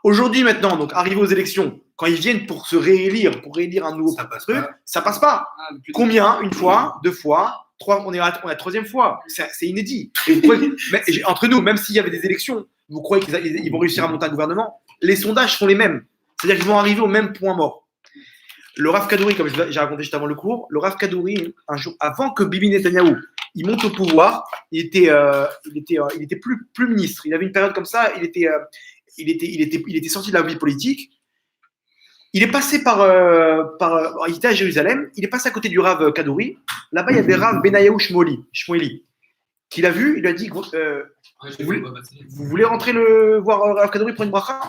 Aujourd'hui, maintenant, donc arrivé aux élections, quand ils viennent pour se réélire, pour réélire un nouveau truc, ça passe pas. Combien? Une fois, 2 fois, 3, on est à la 3e fois. C'est inédit. Et entre nous, même s'il y avait des élections, vous croyez qu'ils vont réussir à monter un gouvernement? Les sondages sont les mêmes. C'est-à-dire qu'ils vont arriver au même point mort. Le Rav Kadouri, comme j'ai raconté juste avant le cours, le Rav Kadouri, un jour, avant que Bibi Netanyahou il monte au pouvoir, il était plus ministre. Il avait une période comme ça, il était sorti de la vie politique. Il est passé il était à Jérusalem, il est passé à côté du Rav Kadouri. Là-bas, il y avait Rav Benayahu Shmueli, qui l'a vu, il lui a dit vous voulez rentrer voir Rav Kadouri pour une bracha?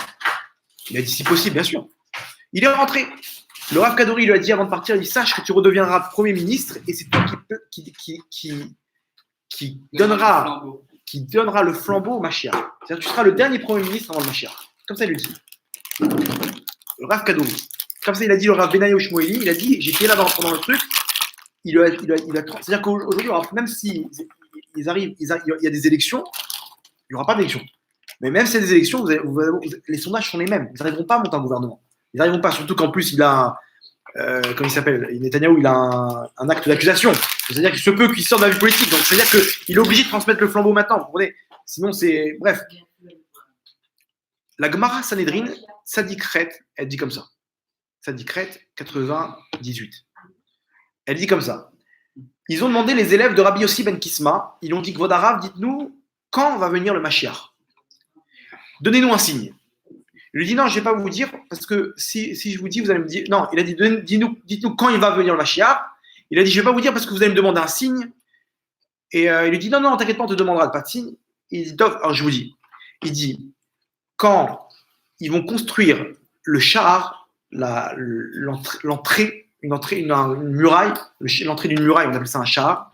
Il a dit si possible, bien sûr. Il est rentré. Le Rav Kadouri lui a dit avant de partir, il sache que tu redeviendras Premier ministre et c'est toi qui donnera le flambeau au Mashiach. C'est-à-dire que tu seras le dernier Premier ministre avant le Mashiach. Comme ça, il lui dit. Le Rav Kadouri. Comme ça, il a dit le Rav Benayahu Shmueli, il a dit, j'étais là pendant le truc. C'est-à-dire qu'aujourd'hui, même si il y a des élections, il n'y aura pas d'élections. Mais même si il y a des élections, les sondages sont les mêmes. Ils n'arriveront pas à monter un gouvernement. Ils n'arriveront pas, surtout qu'en plus, il a, comment il s'appelle, Netanyahou, il a un acte d'accusation. C'est-à-dire qu'il se peut qu'il sorte de la vie politique. Donc, c'est-à-dire qu'il est obligé de transmettre le flambeau maintenant. Vous comprenez? Sinon, c'est. Bref. La Gemara Sanhedrin, Sadikret, elle dit comme ça. Sadikret 98. Elle dit comme ça. Ils ont demandé les élèves de Rabbi Yossi ben Kisma, ils ont dit, Kvodarav, dites-nous, quand va venir le Mashiach? Donnez-nous un signe. Il lui dit non, je ne vais pas vous dire, parce que si je vous dis, vous allez me dire. Non, il a dit dites-nous quand il va venir le Mashiach. Il a dit je ne vais pas vous dire parce que vous allez me demander un signe. Et il lui dit non, t'inquiète pas, on te demandera pas de signe. Il dit alors je vous dis. Il dit quand ils vont construire le char, l'entrée, une muraille, l'entrée d'une muraille, on appelle ça un char.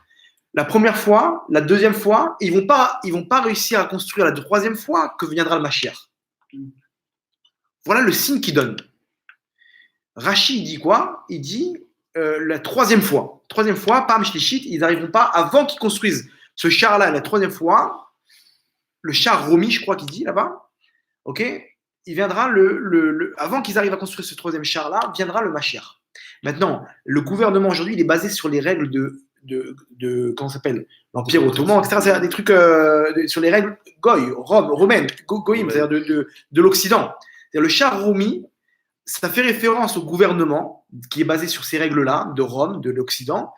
La première fois, la deuxième fois, ils vont pas réussir à construire la 3e fois que viendra le Mashiach. Voilà le signe qu'il donne. Rashi dit quoi? Il dit la 3e fois. 3e fois, Pam Shlichit, ils n'arriveront pas avant qu'ils construisent ce char-là la 3e fois. Le char Romi, je crois qu'il dit là-bas. Ok? Il viendra avant qu'ils arrivent à construire ce 3e char-là, viendra le Mashiach. Maintenant, le gouvernement aujourd'hui, il est basé sur les règles comment ça s'appelle, l'Empire ottoman, etc. C'est des trucs sur les règles goy, romaines, goïm, c'est-à-dire de l'Occident. C'est-à-dire le char roumi, ça fait référence au gouvernement qui est basé sur ces règles-là, de Rome, de l'Occident.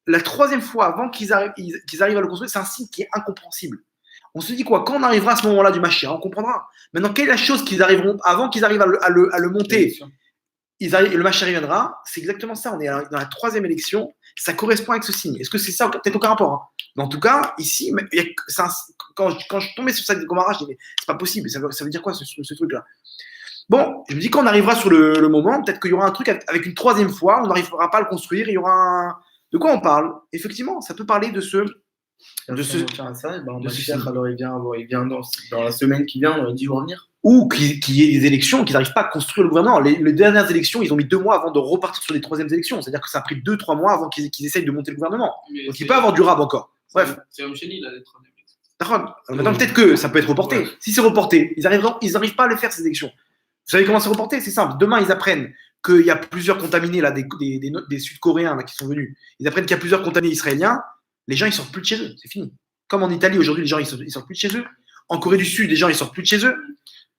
La troisième fois, avant qu'ils arrivent à le construire, c'est un signe qui est incompréhensible. On se dit quoi? Quand on arrivera à ce moment-là du Mashiach, on comprendra. Maintenant, quelle est la chose qu'ils arriveront, avant qu'ils arrivent à le monter, le Mashiach viendra? C'est exactement ça. On est dans la troisième élection. Ça correspond avec ce signe. Est-ce que c'est ça? Peut-être aucun rapport. Hein. Mais en tout cas, ici, quand je tombais sur ça de Gomara, je dis, mais c'est pas possible. Ça veut dire quoi ce truc-là? Bon, je me dis quand on arrivera sur le moment, peut-être qu'il y aura un truc avec une troisième fois, on n'arrivera pas à le construire, il y aura un... De quoi on parle? Effectivement, ça peut parler de ce... Mashiach, alors il vient dans la semaine qui vient, dans les 10 jours à venir. Ou qu'il y ait des élections, qu'ils n'arrivent pas à construire le gouvernement. Les dernières élections, ils ont mis 2 mois avant de repartir sur les troisièmes élections. C'est-à-dire que ça a pris 2-3 mois avant qu'ils essayent de monter le gouvernement. Mais Donc il peut y avoir du rab encore. Bref. C'est un chéni, là, les troisième élections. D'accord. Maintenant, peut-être que ça peut être reporté. Ouais. Si c'est reporté, ils n'arrivent pas à le faire, ces élections. Vous savez comment c'est reporté? C'est simple. Demain, ils apprennent qu'il y a plusieurs contaminés, là, des Sud-Coréens là, qui sont venus. Ils apprennent qu'il y a plusieurs contaminés israéliens. Les gens, ils sortent plus de chez eux. C'est fini. Comme en Italie, aujourd'hui, les gens, ils sortent plus de chez eux. En Corée du Sud, les gens, ils sortent plus de chez eux.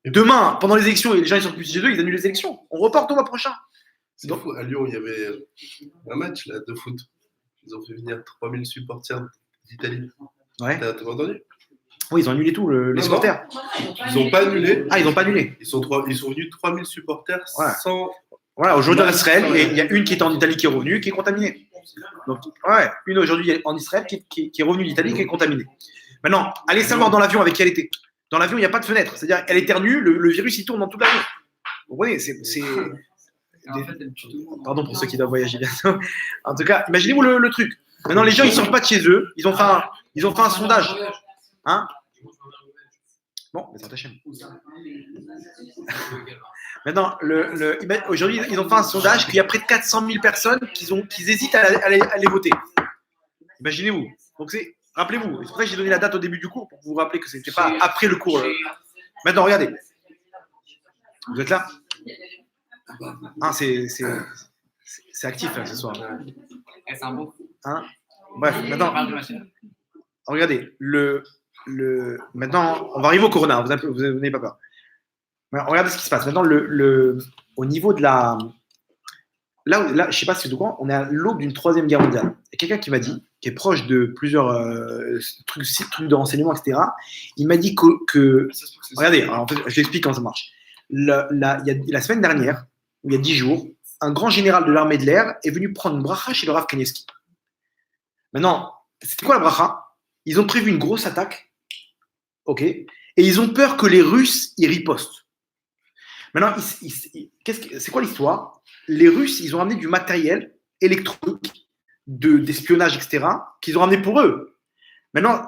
Demain, pendant les élections, les gens, ils sortent plus de chez eux, ils annulent les élections. On reporte au mois prochain. C'est fou. À Lyon, il y avait un match là, de foot. Ils ont fait venir 3000 supporters d'Italie. Ouais. T'as entendu? Oui, ils ont annulé tout, les Non, supporters. Ils n'ont pas annulé. Ah, ils n'ont pas annulé. Ils sont venus 3000 supporters Ouais. sans. Voilà, aujourd'hui en Israël, et il y a une qui était en Italie qui est revenue, qui est contaminée. Donc, ouais, une aujourd'hui en Israël qui est revenue d'Italie, qui est contaminée. Maintenant, allez savoir dans l'avion avec qui elle était. Dans l'avion, il n'y a pas de fenêtre. C'est-à-dire, elle éternue, le virus, il tourne dans toute l'avion. Vous voyez, Pardon pour ceux qui doivent voyager bientôt. En tout cas, imaginez-vous le truc. Maintenant, les gens, ils ne sortent pas de chez eux. Ils ont fait un sondage. Hein? Bon, mais ça t'achète. Maintenant, aujourd'hui, ils ont fait un sondage qu'il y a près de 400 000 personnes qui hésitent à aller voter. Imaginez-vous. Donc, rappelez-vous. C'est pour ça que j'ai donné la date au début du cours, pour vous rappeler que ce n'était pas après le cours. Maintenant, regardez. Vous êtes là? Ah, c'est actif hein, ce soir. C'est un beau. Hein? Bref, maintenant, regardez. Maintenant, on va arriver au corona. Vous n'avez pas peur. Regardez ce qui se passe. Maintenant, au niveau de la... Là, je ne sais pas si c'est de quoi, on est à l'aube d'une 3e guerre mondiale. Il y a quelqu'un qui m'a dit, qui est proche de plusieurs trucs de renseignement, etc. Il m'a dit que regardez, alors, en fait, je l'explique comment ça marche. Il y a la semaine dernière, il y a 10 jours, un grand général de l'armée de l'air est venu prendre une bracha chez le Rav Kanievski. Maintenant, c'était quoi la bracha? Ils ont prévu une grosse attaque, ok, et ils ont peur que les Russes y ripostent. Maintenant, c'est quoi l'histoire? Les Russes, ils ont ramené du matériel électronique, d'espionnage, etc., qu'ils ont ramené pour eux. Maintenant,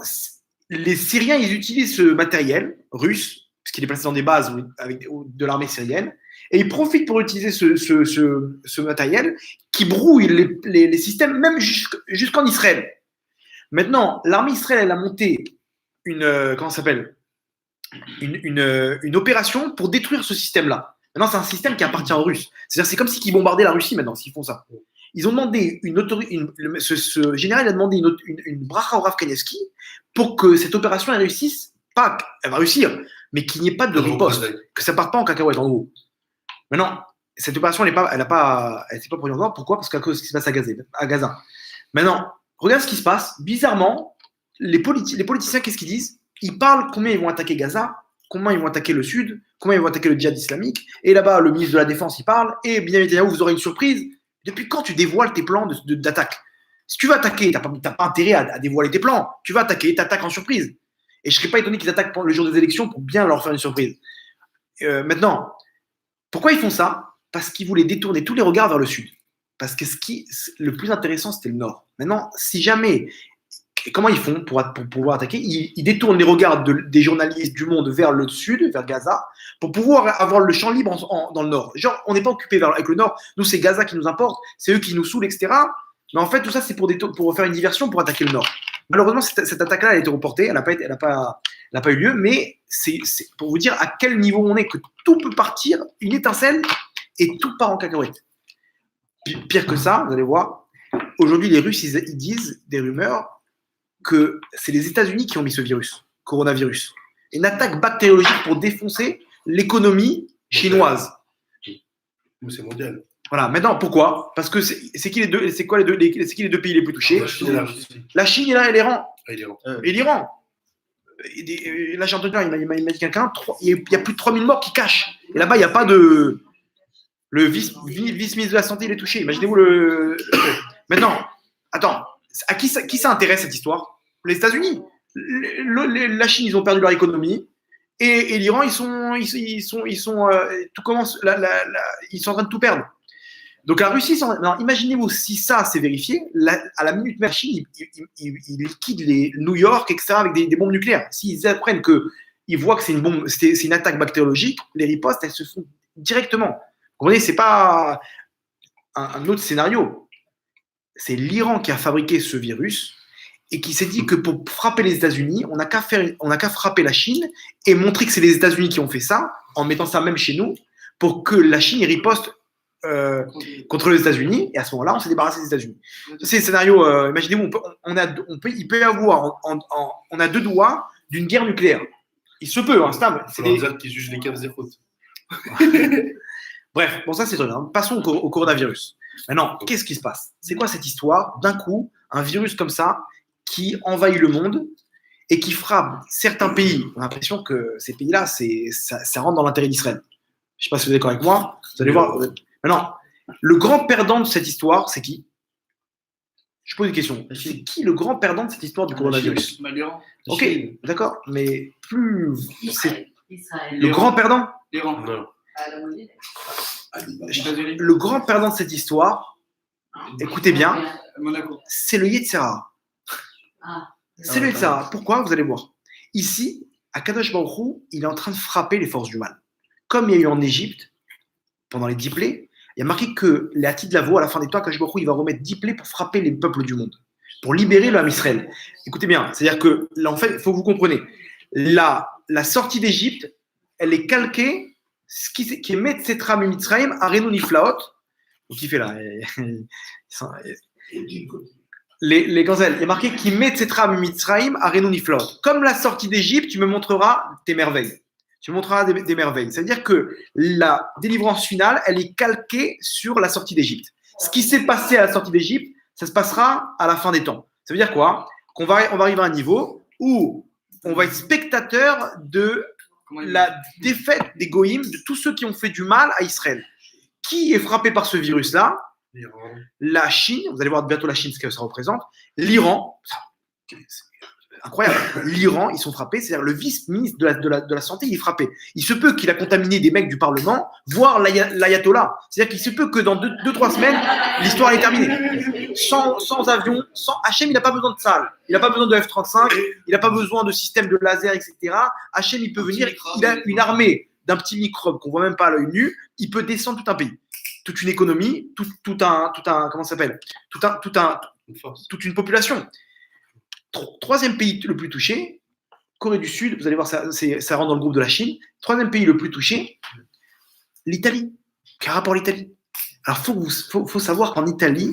les Syriens, ils utilisent ce matériel russe, parce qu'il est placé dans des bases de l'armée syrienne, et ils profitent pour utiliser ce matériel qui brouille les systèmes, même jusqu'en Israël. Maintenant, l'armée israélienne, elle a monté une opération pour détruire ce système-là. Maintenant, c'est un système qui appartient aux Russes. C'est-à-dire, c'est comme s'ils bombardaient la Russie maintenant, s'ils font ça. Ils ont demandé ce général a demandé une bracha au Rav Kanievski pour que cette opération elle réussisse. Pas, elle va réussir, mais qu'il n'y ait pas de riposte, que ça ne parte pas en cacahuète, en gros. Maintenant, cette opération, elle s'est pas produite encore. Pourquoi? Parce qu'à cause de ce qui se passe à Gaza. Maintenant, regarde ce qui se passe. Bizarrement, les politiciens, qu'est-ce qu'ils disent? Ils parlent combien ils vont attaquer Gaza, combien ils vont attaquer le Sud, combien ils vont attaquer le djihad islamique. Et là-bas, le ministre de la Défense, il parle. Et bien évidemment, vous aurez une surprise. Depuis quand tu dévoiles tes plans d'attaque? Si tu veux attaquer, tu n'as pas intérêt à dévoiler tes plans. Tu vas attaquer, tu attaques en surprise. Et je ne serais pas étonné qu'ils attaquent le jour des élections pour bien leur faire une surprise. Maintenant, pourquoi ils font ça? Parce qu'ils voulaient détourner tous les regards vers le Sud. Parce que le plus intéressant, c'était le Nord. Maintenant, si jamais... Comment ils font pour pouvoir attaquer? Ils détournent les regards des journalistes du monde vers le Sud, vers Gaza, pour pouvoir avoir le champ libre dans le Nord. Genre, on n'est pas occupé avec le Nord. Nous, c'est Gaza qui nous importe, c'est eux qui nous saoulent, etc. Mais en fait, tout ça, c'est pour faire une diversion, pour attaquer le Nord. Malheureusement, cette attaque-là, elle a été reportée, elle n'a pas eu lieu, mais c'est pour vous dire à quel niveau on est, que tout peut partir, une étincelle, et tout part en cacahuète. Pire que ça, vous allez voir. Aujourd'hui, les Russes, ils disent des rumeurs que c'est les États-Unis qui ont mis ce virus, coronavirus. Une attaque bactériologique pour défoncer l'économie chinoise. Mais c'est mondial. Voilà. Maintenant, pourquoi? Parce que c'est qui les deux pays les plus touchés? La Chine et la Russie. La Chine et l'Iran. Ah, il est lent. Et l'Iran. Là, j'ai entendu, il m'a dit quelqu'un, il y a plus de 3000 morts qui cachent. Et là-bas, il n'y a pas de. Le vice-ministre de la Santé, il est touché. Imaginez-vous le. Maintenant, attends, à qui ça intéresse cette histoire? Les États-Unis. La Chine, ils ont perdu leur économie. Et l'Iran, ils sont tout commence, ils sont en train de tout perdre. Donc la Russie, imaginez-vous si ça c'est vérifié, à la minute même, la Chine, ils liquident les New York, etc., avec des bombes nucléaires. S'ils apprennent qu'ils voient que c'est une bombe, c'est une attaque bactériologique, les ripostes, elles se font directement. Vous comprenez, c'est pas un autre scénario. C'est l'Iran qui a fabriqué ce virus et qui s'est dit que pour frapper les États-Unis, on n'a qu'à frapper la Chine et montrer que c'est les États-Unis qui ont fait ça, en mettant ça même chez nous, pour que la Chine riposte contre les États-Unis, et à ce moment-là, on s'est débarrassé des États-Unis. C'est le scénario, imaginez-vous, il peut y avoir, on a deux doigts d'une guerre nucléaire. Il se peut, hein, stable. C'est des gens qui jugent les caves et routes. Bref, bon, ça c'est très bien. Passons au coronavirus. Maintenant, qu'est-ce qui se passe? C'est quoi cette histoire? D'un coup, un virus comme ça qui envahit le monde et qui frappe certains pays. On a l'impression que ces pays-là, ça rentre dans l'intérêt d'Israël. Je ne sais pas si vous êtes d'accord avec moi. Vous allez voir. Maintenant, le grand perdant de cette histoire, c'est qui? Je pose une question. C'est qui le grand perdant de cette histoire du coronavirus? Ok, d'accord. Mais plus. C'est Israël. le grand perdant? L'Iran. Non. Le grand perdant de cette histoire, écoutez bien, Monaco. c'est le Yetzer Hara. Ah. C'est le Yetzer Hara. Pourquoi? Vous allez voir. Ici, à Kadosh Baruch Hu, il est en train de frapper les forces du mal. Comme il y a eu en Égypte, pendant les 10 plaies, il y a marqué que les Hatid Lavo, à la fin des temps, Kadosh Baruch Hu, il va remettre 10 plaies pour frapper les peuples du monde, pour libérer le Ham Israël. Écoutez bien, c'est-à-dire que, là, en fait, il faut que vous compreniez, la sortie d'Égypte, elle est calquée, ce qui est Metzetra Mitzrayim, Arenu Niflaot. Donc, il fait là. Les gazelles, il y a marqué qui Metzetra Mitzrayim, Arenu Niflaot. Comme la sortie d'Égypte, tu me montreras tes merveilles. Tu me montreras des merveilles. C'est-à-dire que la délivrance finale, elle est calquée sur la sortie d'Égypte. Ce qui s'est passé à la sortie d'Égypte, ça se passera à la fin des temps. Ça veut dire quoi? On va arriver à un niveau où on va être spectateur de la défaite des Goïms, de tous ceux qui ont fait du mal à Israël. Qui est frappé par ce virus-là? La Chine, vous allez voir bientôt la Chine, ce que ça représente. L'Iran, incroyable. L'Iran, ils sont frappés, c'est-à-dire le vice-ministre de la Santé, il est frappé. Il se peut qu'il a contaminé des mecs du Parlement, voire l'ayatollah. C'est-à-dire qu'il se peut que dans 2-3 semaines, l'histoire est terminée. Sans avion, Hachem, il n'a pas besoin de salle, il n'a pas besoin de F-35, il n'a pas besoin de système de laser, etc. Hachem, il peut venir, il a une armée d'un petit microbe qu'on voit même pas à l'œil nu, il peut descendre tout un pays, toute une économie, tout un comment ça s'appelle, toute une population. Troisième pays le plus touché, Corée du Sud, vous allez voir, ça rentre dans le groupe de la Chine. Troisième pays le plus touché, l'Italie. Quel rapport à l'Italie? Alors, faut savoir qu'en Italie,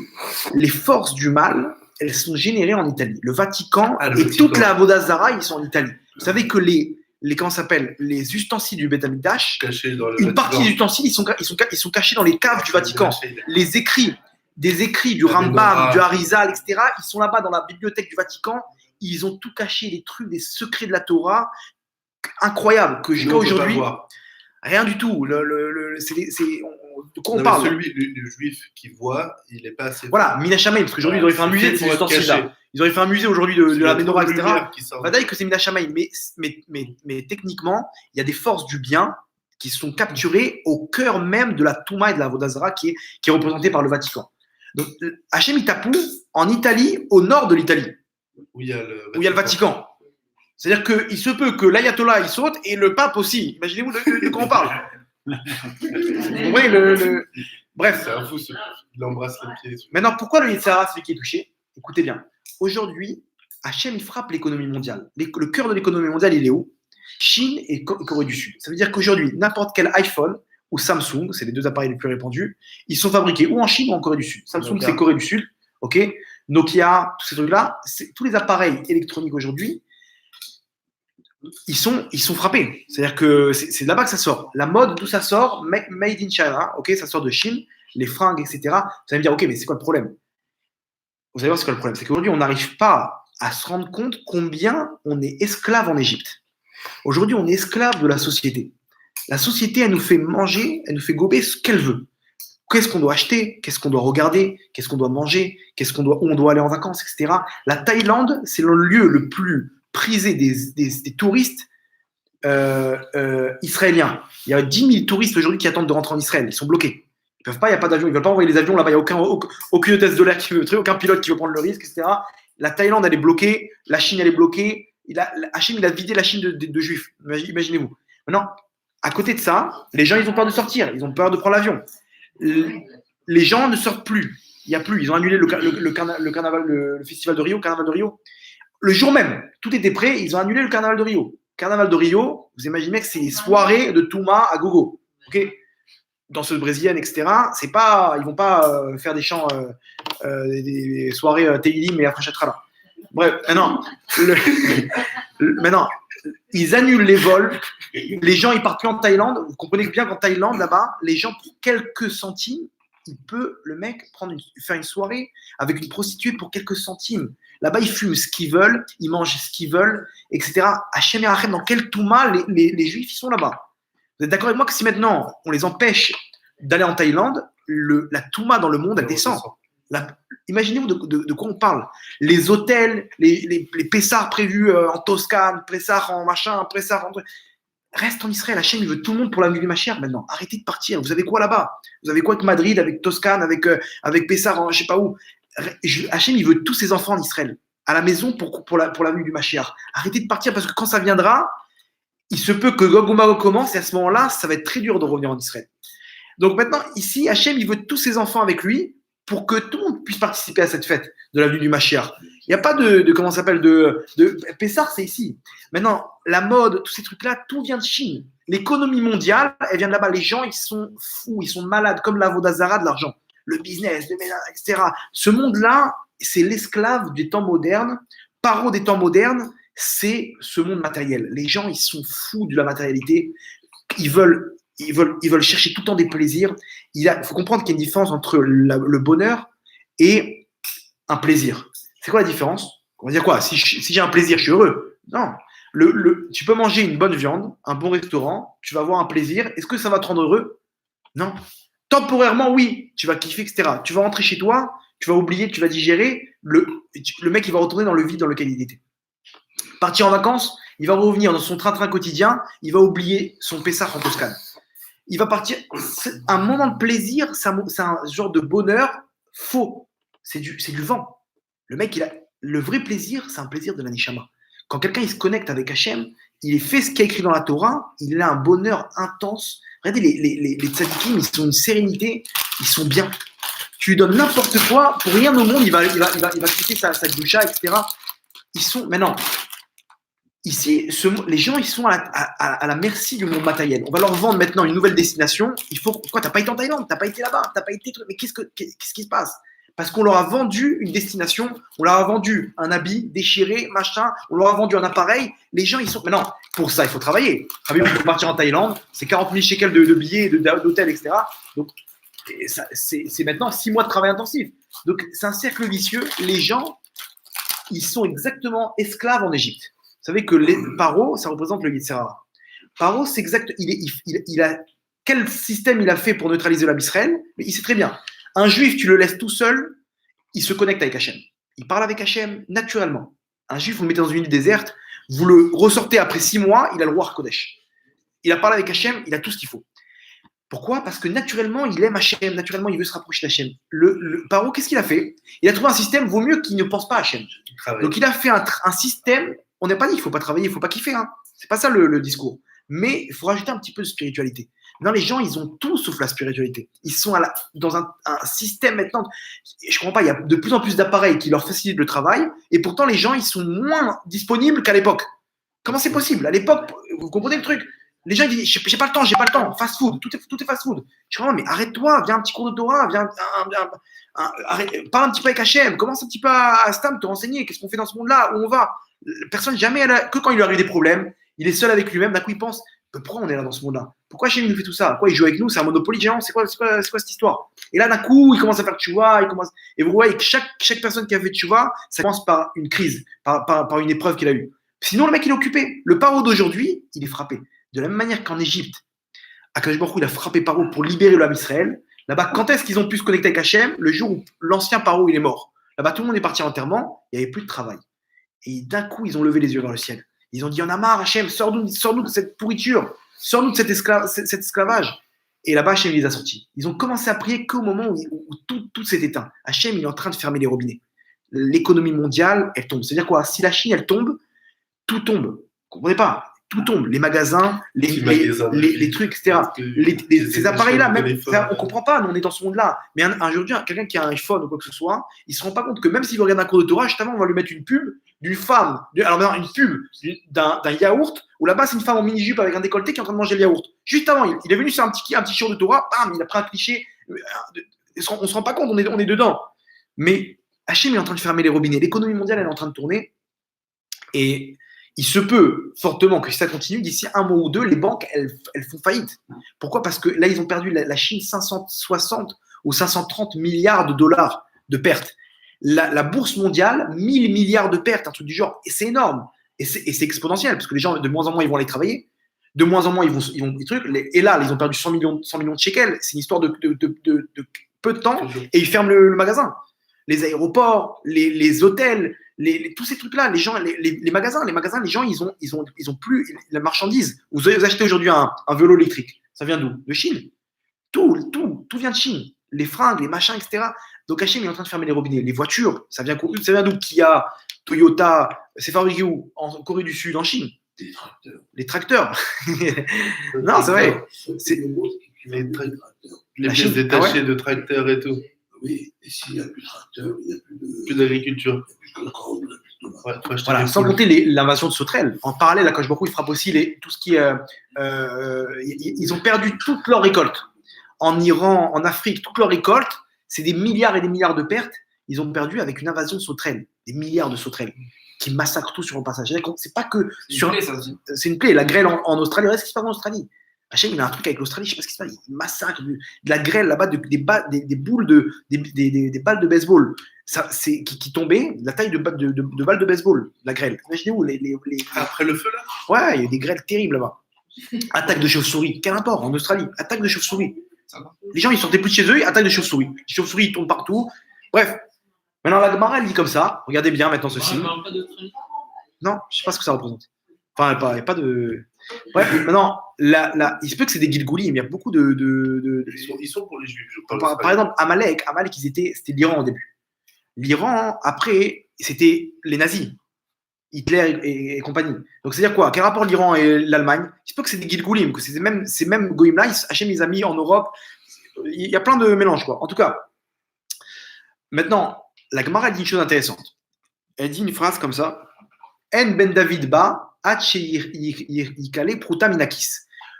les forces du mal, elles sont générées en Italie. Le Vatican toute la Avodah Zarah, ils sont en Italie. Vous savez que les ustensiles du Beth Amikdash, une partie des ustensiles, ils sont cachés dans les caves du Vatican. Les écrits, des écrits du Rambam, du Harizal, etc., ils sont là-bas dans la bibliothèque du Vatican. Ils ont tout caché, les trucs, les secrets de la Torah, incroyables, que jusqu'à aujourd'hui, rien du tout. De quoi on parle? Le juif qui voit, il n'est pas assez. Voilà, Mina Shamaim, parce qu'aujourd'hui, ils auraient fait un musée de ces ustensiles-là. Ils auraient fait un musée aujourd'hui de la Menorah, etc. Badaï que c'est Mina Shamaim, mais techniquement, il y a des forces du bien qui sont capturées au cœur même de la Touma et de la Avodah Zarah qui est représentée par le Vatican. Donc, Hachem Itapou, en Italie, au nord de l'Italie, où il y a le Vatican. C'est-à-dire qu'il se peut que l'ayatollah il saute et le pape aussi. Imaginez-vous de quoi on parle. Bref. C'est un fou, il embrasse les pieds. Maintenant, pourquoi le Yetzer Hara, c'est lui qui est touché? Écoutez bien. Aujourd'hui, Hachem, il frappe l'économie mondiale. Le cœur de l'économie mondiale, il est où? Chine et Corée du Sud. Ça veut dire qu'aujourd'hui, n'importe quel iPhone ou Samsung, c'est les deux appareils les plus répandus. Ils sont fabriqués ou en Chine ou en Corée du Sud. Samsung, c'est Corée du Sud, ok. Nokia, tous ces trucs-là, tous les appareils électroniques aujourd'hui, ils sont frappés. C'est-à-dire que c'est là-bas que ça sort. La mode, d'où ça sort, made in China, ok, ça sort de Chine, les fringues, etc. Vous allez me dire, ok, mais c'est quoi le problème? Vous allez voir c'est quoi le problème. C'est qu'aujourd'hui, on n'arrive pas à se rendre compte combien on est esclave en Égypte. Aujourd'hui, on est esclave de la société. La société, elle nous fait manger, elle nous fait gober ce qu'elle veut. Qu'est-ce qu'on doit acheter? Qu'est-ce qu'on doit regarder? Qu'est-ce qu'on doit manger? Où on doit aller en vacances, etc. La Thaïlande, c'est le lieu le plus prisé des touristes israéliens. Il y a 10 000 touristes aujourd'hui qui attendent de rentrer en Israël. Ils sont bloqués. Ils peuvent pas, il n'y a pas d'avion. Ils ne veulent pas envoyer les avions là-bas. Il n'y a aucune hôtesse de l'air qui veut, aucun pilote qui veut prendre le risque, etc. La Thaïlande, elle est bloquée. La Chine, elle est bloquée. Hachem, il a vidé la Chine de juifs. Imaginez-vous. Maintenant, à côté de ça, les gens, ils ont peur de sortir. Ils ont peur de prendre l'avion. Les gens ne sortent plus. Il n'y a plus. Ils ont annulé le festival de Rio, le carnaval de Rio. Le jour même, tout était prêt. Ils ont annulé le carnaval de Rio. Carnaval de Rio, vous imaginez que c'est les soirées de Touma à gogo. Ok, danseuse brésilienne, etc. C'est pas, ils vont pas faire des chants, des soirées Teilim et Afrachatrala. Bref, maintenant, ils annulent les vols. Les gens, ils partent plus en Thaïlande. Vous comprenez bien qu'en Thaïlande, là-bas, les gens, pour quelques centimes, le mec, faire une soirée avec une prostituée pour quelques centimes. Là-bas, ils fument ce qu'ils veulent, ils mangent ce qu'ils veulent, etc. Hachem et Hachem, dans quel Touma les Juifs, ils sont là-bas? Vous êtes d'accord avec moi que si maintenant, on les empêche d'aller en Thaïlande, la Touma dans le monde, elle descend. Imaginez-vous de quoi on parle. Les hôtels, les Pessars prévus en Toscane, Pessars en machin, Pessars en... Reste en Israël. Hachem, il veut tout le monde pour la nuit du Mashiach maintenant. Arrêtez de partir. Vous avez quoi là-bas? Vous avez quoi avec Madrid, avec Toscane, avec Pessars, je ne sais pas où? Hachem, il veut tous ses enfants en Israël, à la maison pour la nuit du Mashiach. Arrêtez de partir parce que quand ça viendra, il se peut que Gog ou Magog commence et à ce moment-là, ça va être très dur de revenir en Israël. Donc maintenant, ici, Hachem, il veut tous ses enfants avec lui pour que tout le monde puisse participer à cette fête de la nuit du Mashiach. Il n'y a pas comment ça s'appelle, de Pessah, c'est ici. Maintenant, la mode, tous ces trucs-là, tout vient de Chine. L'économie mondiale, elle vient de là-bas. Les gens, ils sont fous, ils sont malades, comme la Vodazara de l'argent. Le business, etc. Ce monde-là, c'est l'esclave des temps modernes. Paro des temps modernes, c'est ce monde matériel. Les gens, ils sont fous de la matérialité. Ils veulent chercher tout le temps des plaisirs. Il faut comprendre qu'il y a une différence entre le bonheur et un plaisir. C'est quoi la différence? On va dire quoi? Si j'ai un plaisir, je suis heureux. Non. Tu peux manger une bonne viande, un bon restaurant, tu vas avoir un plaisir. Est-ce que ça va te rendre heureux? Non. Temporairement, oui, tu vas kiffer, etc. Tu vas rentrer chez toi, tu vas oublier, tu vas digérer. Le mec, il va retourner dans le vide dans lequel il était. Partir en vacances, il va revenir dans son train-train quotidien, il va oublier son Pessah en Toscane. Il va partir. Un moment de plaisir, c'est un genre de bonheur faux. C'est du vent. Le mec, le vrai plaisir, c'est un plaisir de la Neshama. Quand quelqu'un il se connecte avec Hachem, il fait ce qui est écrit dans la Torah, il a un bonheur intense. Regardez, les tzadikim, ils sont une sérénité, ils sont bien. Tu lui donnes n'importe quoi, pour rien au monde, il va quitter sa doucha, etc. Ils sont. Maintenant, ici, les gens, ils sont à la merci du monde matériel. On va leur vendre maintenant une nouvelle destination. Pourquoi t'as pas été en Thaïlande? T'as pas été là-bas? T'as pas été. Mais qu'est-ce qui se passe? Parce qu'on leur a vendu une destination, on leur a vendu un habit déchiré, machin, on leur a vendu un appareil. Les gens, ils sont. Mais non, pour ça, il faut travailler. Pour partir en Thaïlande, c'est 40 000 shekels de billets, d'hôtel, etc. Donc, c'est maintenant 6 mois de travail intensif. Donc, c'est un cercle vicieux. Les gens, ils sont exactement esclaves en Égypte. Vous savez que Paro, ça représente le Yitzhara. Paro, c'est exact. Quel système il a fait pour neutraliser la Israël? Mais il sait très bien. Un juif, tu le laisses tout seul, il se connecte avec Hachem. Il parle avec Hachem naturellement. Un juif, vous le mettez dans une île déserte, vous le ressortez après 6 mois, il a le roi Kodesh. Il a parlé avec Hachem, il a tout ce qu'il faut. Pourquoi? Parce que naturellement, il aime Hachem, naturellement, il veut se rapprocher d'Hachem. Le Paro, qu'est-ce qu'il a fait? Il a trouvé un système, vaut mieux qu'il ne pense pas à Hachem. Donc, il a fait un système, on n'a pas dit qu'il ne faut pas travailler, il ne faut pas kiffer. Hein. C'est pas ça le discours. Mais il faut rajouter un petit peu de spiritualité. Non, les gens, ils ont tout sauf la spiritualité. Ils sont dans un système maintenant. Je ne comprends pas, il y a de plus en plus d'appareils qui leur facilitent le travail, et pourtant les gens, ils sont moins disponibles qu'à l'époque. Comment c'est possible? À l'époque, vous comprenez le truc? Les gens ils disent j'ai pas le temps, fast food, tout est fast food. Je dis mais arrête-toi, viens un petit cours de Torah, parle un petit peu avec Hachem, commence un petit peu à Stam te renseigner, qu'est-ce qu'on fait dans ce monde-là, où on va. Personne jamais, que quand il lui arrive des problèmes, il est seul avec lui-même, d'un coup il pense pourquoi on est là dans ce monde-là? Pourquoi Hachem nous fait tout ça? Pourquoi il joue avec nous? C'est un Monopoly géant, c'est quoi cette histoire? Et là d'un coup il commence à faire tchouva, et vous voyez que chaque personne qui a fait tchouva, ça commence par une crise, par une épreuve qu'il a eue. Sinon le mec il est occupé. Le paro d'aujourd'hui, il est frappé. De la même manière qu'en Égypte, Akadosh Baruch Hu, il a frappé Paro pour libérer l'homme Israël. Là-bas, quand est-ce qu'ils ont pu se connecter avec Hachem? Le jour où l'ancien Paro il est mort. Là-bas, tout le monde est parti à l'enterrement, il n'y avait plus de travail. Et d'un coup, ils ont levé les yeux vers le ciel. Ils ont dit, on a marre, Hachem, sors-nous de cette pourriture, sors-nous de cet esclavage. Et là-bas, Hachem les a sortis. Ils ont commencé à prier qu'au moment où tout s'est éteint. Hachem, il est en train de fermer les robinets. L'économie mondiale, elle tombe. C'est-à-dire quoi? Si la Chine, elle tombe, tout tombe. Vous ne comprenez pas? Tout tombe, les magasins, les trucs, etc. Ces appareils-là, même, ça, on ne comprend pas, nous on est dans ce monde-là. Mais aujourd'hui, quelqu'un qui a un iPhone ou quoi que ce soit, il ne se rend pas compte que même s'il veut regarder un cours de Torah, justement, on va lui mettre une pub d'une femme, alors maintenant une pub d'un yaourt, où là-bas c'est une femme en mini-jupe avec un décolleté qui est en train de manger le yaourt. Juste avant, il est venu sur un petit show de Torah, bam, il a pris un cliché. On ne se rend pas compte, on est dedans. Mais Hachem est en train de fermer les robinets, l'économie mondiale elle est en train de tourner. Et il se peut fortement que si ça continue, d'ici un mois ou deux, les banques, elles font faillite. Pourquoi? Parce que là, ils ont perdu, la Chine, 560 ou 530 milliards de dollars de pertes. La bourse mondiale, 1000 milliards de pertes, un truc du genre. Et c'est énorme. Et c'est exponentiel, parce que les gens, de moins en moins, ils vont aller travailler. De moins en moins, ils vont des trucs. Et là, ils ont perdu 100 millions de shekels. C'est une histoire de peu de temps. Et ils ferment le magasin. Les aéroports, les hôtels, tous ces trucs-là, les gens, les magasins, les gens, ils ont plus la marchandise. Vous achetez aujourd'hui un vélo électrique. Ça vient d'où? De Chine. Tout vient de Chine. Les fringues, les machins, etc. Donc Hachem est en train de fermer les robinets. Les voitures, ça vient d'où? Kia, Toyota, c'est fabriqué où? En Corée du Sud, en Chine. Les tracteurs. Non, c'est vrai. Les pièces détachées de tracteurs et tout. Oui, et s'il n'y a plus de tracteur, il n'y a Plus d'agriculture. Voilà, sans compter l'invasion de sauterelles. En parallèle, Akadosh Baruch Hu, il frappe aussi tout ce qui est. Ils ont perdu toute leur récolte. En Iran, en Afrique, toute leur récolte, c'est des milliards et des milliards de pertes. Ils ont perdu avec une invasion de sauterelles. Des milliards de sauterelles qui massacrent tout sur le passage. C'est pas que. C'est une plaie. La grêle en Australie, regarde ce qui se passe en Australie. Hachem, il a un truc avec l'Australie, je sais pas ce qui se passe, il massacre de la grêle là-bas, des balles de baseball qui tombaient, la taille de balles de baseball, la grêle. Imaginez-vous Après le feu là? Ouais, il y a des grêles terribles là-bas. Attaque de chauves-souris, quel rapport en Australie? Attaque de chauves-souris. Les gens ils sortaient plus de chez eux, attaque de chauves-souris. Les chauves-souris ils tombent partout. Bref, maintenant la Gemara elle dit comme ça, regardez bien maintenant ceci. Non, je sais pas ce que ça représente. Enfin, il n'y a pas de. Bref, maintenant, il se peut que c'est des Gilgoulim, il y a beaucoup de... Ils sont pour les Juifs, je crois. Par exemple, Amalek, c'était l'Iran au début. L'Iran, après, c'était les nazis, Hitler et compagnie. Donc, c'est-à-dire quoi? Quel rapport l'Iran et l'Allemagne? Il se peut que c'est des Gilgoulim, que ces mêmes Goïm-là, Hachem les a mis en Europe. Il y a plein de mélanges, quoi. En tout cas, maintenant, la Gemara dit une chose intéressante. Elle dit une phrase comme ça. En ben David ba.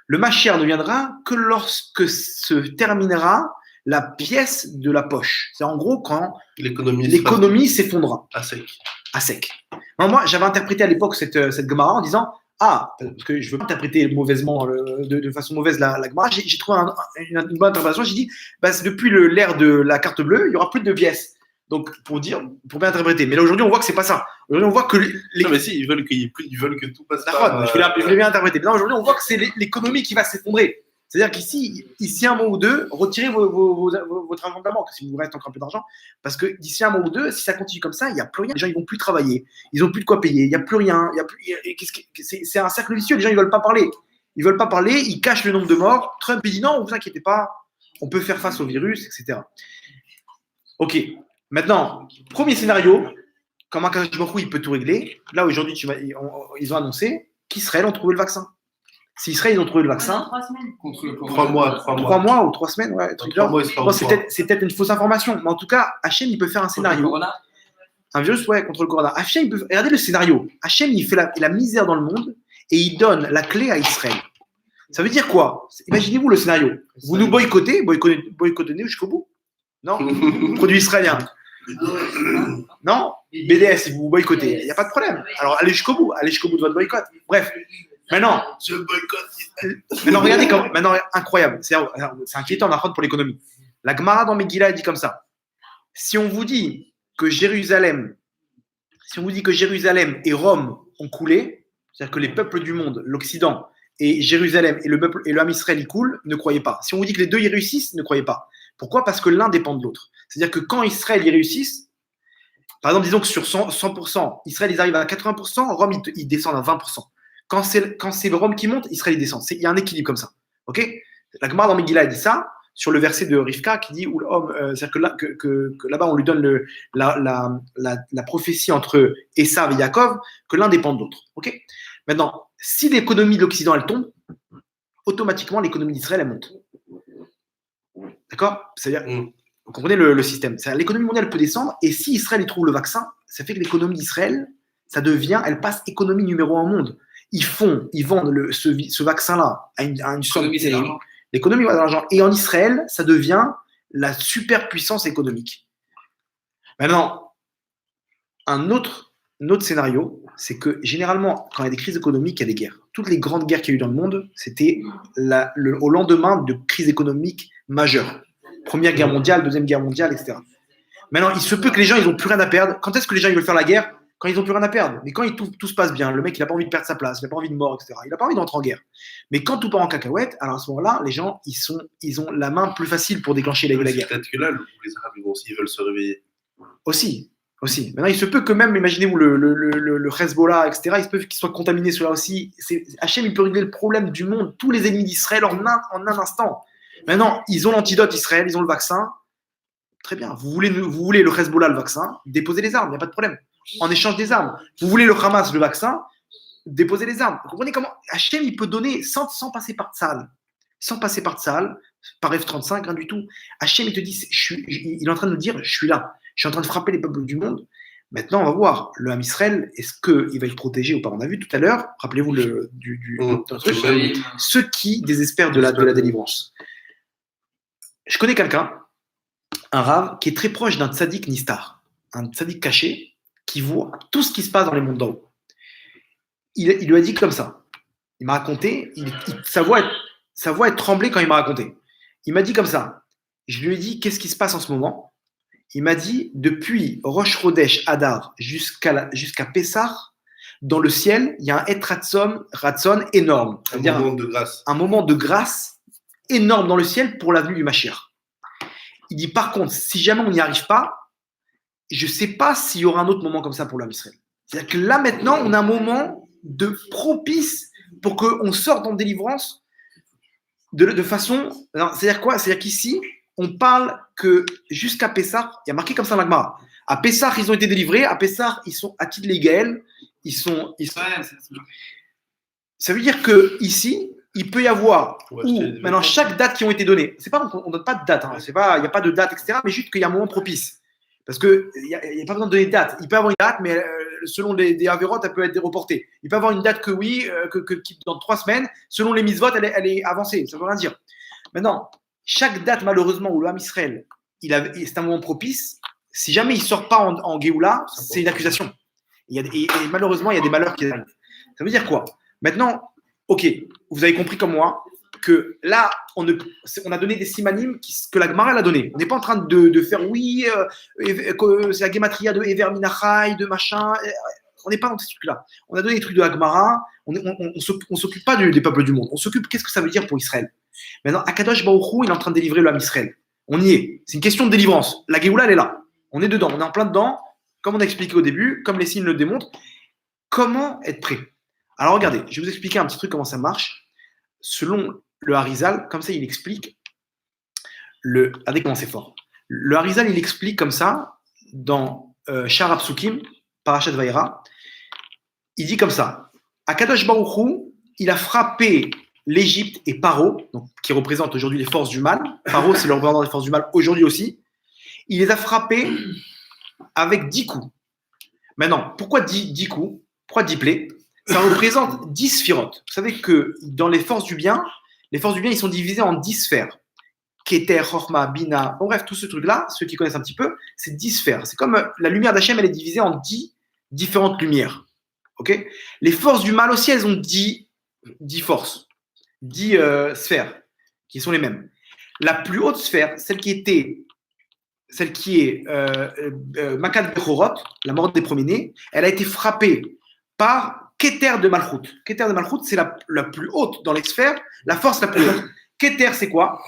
Le Mashiach ne viendra que lorsque se terminera la pièce de la poche. C'est en gros quand l'économie s'effondrera. À sec. Alors moi, j'avais interprété à l'époque cette Gemara en disant parce que je ne veux pas interpréter mauvaisement, de façon mauvaise la Gemara. J'ai trouvé une bonne interprétation. J'ai dit depuis l'ère de la carte bleue, il n'y aura plus de pièces. Donc, pour bien interpréter. Mais là, aujourd'hui, on voit que c'est pas ça. Aujourd'hui, on voit que Non, mais si, ils veulent que tout passe par... Je voulais bien interpréter. Mais là, aujourd'hui, on voit que c'est l'économie qui va s'effondrer. C'est-à-dire qu'ici, un mois ou deux, retirez votre argent de la banque, si vous reste encore un peu d'argent. Parce que d'ici un mois ou deux, si ça continue comme ça, il n'y a plus rien. Les gens, ils vont plus travailler. Ils n'ont plus de quoi payer. Il n'y a plus rien. C'est un cercle vicieux. Les gens, ils veulent pas parler. Ils cachent le nombre de morts. Trump, il dit non, ne vous inquiétez pas. On peut faire face au virus, etc. OK. Maintenant, premier scénario, comment Akadosh Baruch Hu, il peut tout régler. Là, aujourd'hui, ils ont annoncé qu'Israël ont trouvé le vaccin. Si Israël, ils ont trouvé le vaccin. 3 semaines. Contre le 3 mois. 3 mois ou 3 semaines, ouais. C'est peut-être une fausse information. Mais en tout cas, Hachem, il peut faire un scénario. Un virus, ouais, contre le corona. Hachem, regardez le scénario. Hachem, il fait la misère dans le monde et il donne la clé à Israël. Ça veut dire quoi? Imaginez-vous le scénario. Vous nous boycottez jusqu'au bout? Non? Produits israéliens. Non? BDS, vous boycottez. Il n'y a pas de problème. Alors allez jusqu'au bout de votre boycott. Bref, maintenant, Je boycotte. maintenant regardez comment. Maintenant, incroyable. C'est inquiétant d'apprendre pour l'économie. La Gemara dans Megillah elle dit comme ça. Si on vous dit que Jérusalem et Rome ont coulé, c'est-à-dire que les peuples du monde, l'Occident et Jérusalem et le Ham Israël y coulent, ne croyez pas. Si on vous dit que les deux y réussissent, ne croyez pas. Pourquoi? Parce que l'un dépend de l'autre. C'est-à-dire que quand Israël y réussissent, par exemple, disons que sur 100%, Israël ils arrivent à 80%, Rome ils descendent à 20%. Quand c'est le Rome qui monte, Israël il descend. Il y a un équilibre comme ça. Ok? La Gemara dans Megillah dit ça sur le verset de Rivka qui dit c'est-à-dire que là-bas on lui donne la prophétie entre Esav et Yaakov, que l'un dépend de l'autre. Ok? Maintenant, si l'économie de l'Occident elle tombe, automatiquement l'économie d'Israël elle monte. D'accord? C'est-à-dire, vous comprenez le système. C'est-à-dire, l'économie mondiale peut descendre et si Israël y trouve le vaccin, ça fait que l'économie d'Israël, elle passe économie numéro 1 au monde. Ils vendent ce vaccin-là à une somme. L'économie va de l'argent. Et en Israël, ça devient la superpuissance économique. Maintenant, un autre scénario, c'est que généralement, quand il y a des crises économiques, il y a des guerres. Toutes les grandes guerres qu'il y a eu dans le monde, c'était au lendemain de crises économiques majeures. Première guerre mondiale, deuxième guerre mondiale, etc. Maintenant, il se peut que les gens, ils n'ont plus rien à perdre. Quand est-ce que les gens ils veulent faire la guerre? Quand ils n'ont plus rien à perdre. Mais quand tout se passe bien, le mec, il n'a pas envie de perdre sa place, il n'a pas envie de mort, etc. Il n'a pas envie d'entrer en guerre. Mais quand tout part en cacahuète, alors à ce moment-là, les gens, ils ont la main plus facile pour déclencher la guerre. Peut-être que là, les Arabes, ils veulent se réveiller. Aussi. Maintenant, il se peut que même, imaginez-vous, le Hezbollah, etc., il se peut qu'ils soient contaminés cela aussi. Hachem, il peut régler le problème du monde, tous les ennemis d'Israël en un instant. Maintenant, ils ont l'antidote Israël, ils ont le vaccin. Très bien. Vous voulez le Hezbollah, le vaccin, déposez les armes, il n'y a pas de problème. En échange des armes. Vous voulez le Hamas, le vaccin, déposez les armes. Vous comprenez comment Hachem, il peut donner sans passer par Tsahal. Sans passer par Tsahal, par F-35, rien du tout. Hachem, il te dit, il est en train de nous dire, je suis là. Je suis en train de frapper les peuples du monde. Maintenant, on va voir. Le Ham Israël, est-ce qu'il va être protégé ou pas? On a vu tout à l'heure, rappelez-vous d'un truc, ceux qui désespèrent de la délivrance. Je connais quelqu'un, un rave, qui est très proche d'un tzaddik nistar, un tzaddik caché, qui voit tout ce qui se passe dans les mondes d'en haut. Il lui a dit comme ça. Il m'a raconté, sa voix est tremblée quand il m'a raconté. Il m'a dit comme ça. Je lui ai dit, qu'est-ce qui se passe en ce moment? Il m'a dit, depuis Rosh Chodesh Adar jusqu'à Pessah, dans le ciel, il y a un Et Ratson énorme. C'est-à-dire un moment de grâce énorme dans le ciel pour la venue du Mashiach. Il dit, par contre, si jamais on n'y arrive pas, je ne sais pas s'il y aura un autre moment comme ça pour l'homme Israël. C'est-à-dire que là, maintenant, on a un moment de propice pour qu'on sorte en délivrance de façon… C'est-à-dire quoi? C'est-à-dire qu'ici, on parle que jusqu'à Pessah, il y a marqué comme ça dans la Gemara. À Pessah, ils ont été délivrés. À Pessah, ils sont à titre légal. Ça veut dire qu'ici, il peut y avoir maintenant chaque date qui ont été données. C'est pas on ne donne pas de date. Il n'y a pas de date, etc. Mais juste qu'il y a un moment propice. Parce qu'il n'y a pas besoin de donner de date. Il peut y avoir une date, mais selon des avérotes, elle peut être reportée. Il peut y avoir une date que oui, qui dans 3 semaines, selon les mitzvot, elle est avancée. Ça ne veut rien dire. Maintenant, chaque date, malheureusement, où le Ham Israël, c'est un moment propice, si jamais il ne sort pas en Géoula, c'est une accusation. Et malheureusement, il y a des malheurs qui arrivent. Ça veut dire quoi? Maintenant, ok, vous avez compris comme moi que là, on a donné des simanim que la Gemara a donné. On n'est pas en train de faire c'est la gematria de Ever Minachai, de machin. On n'est pas dans ce truc-là. On a donné des trucs de la Gemara. On ne s'occupe pas des peuples du monde. On s'occupe, qu'est-ce que ça veut dire pour Israël? Maintenant, Akadosh Baruch Hu, il est en train de délivrer le Ham Israël. On y est. C'est une question de délivrance. La Géoula, elle est là. On est dedans. On est en plein dedans. Comme on a expliqué au début, comme les signes le démontrent. Comment être prêt? Alors, regardez, je vais vous expliquer un petit truc comment ça marche. Selon le Harizal, comme ça, il explique. Regardez comment c'est fort. Le Harizal, il explique comme ça dans Shar Psukim, Parashat Vayera. Il dit comme ça. Akadosh Baruch Hu, il a frappé l'Égypte et Paro, donc, qui représentent aujourd'hui les forces du mal. Paro, c'est le représentant des forces du mal aujourd'hui aussi. Il les a frappés avec 10 coups. Maintenant, pourquoi 10 coups? Pourquoi 10 plaies? ça représente 10 sphirotes. Vous savez que dans les forces du bien, ils sont divisés en 10 sphères. Keter, Chorma, Bina, bon, bref, tout ce truc-là, ceux qui connaissent un petit peu, c'est 10 sphères. C'est comme la lumière d'Hachem, elle est divisée en 10 différentes lumières. Ok? Les forces du mal aussi, elles ont 10 forces, 10 sphères, qui sont les mêmes. La plus haute sphère, celle qui est Makat Bechorot, la mort des premiers-nés, elle a été frappée par Keter de Malchut. Keter de Malchut, c'est la plus haute dans les sphères, la force la plus haute. Keter, c'est quoi?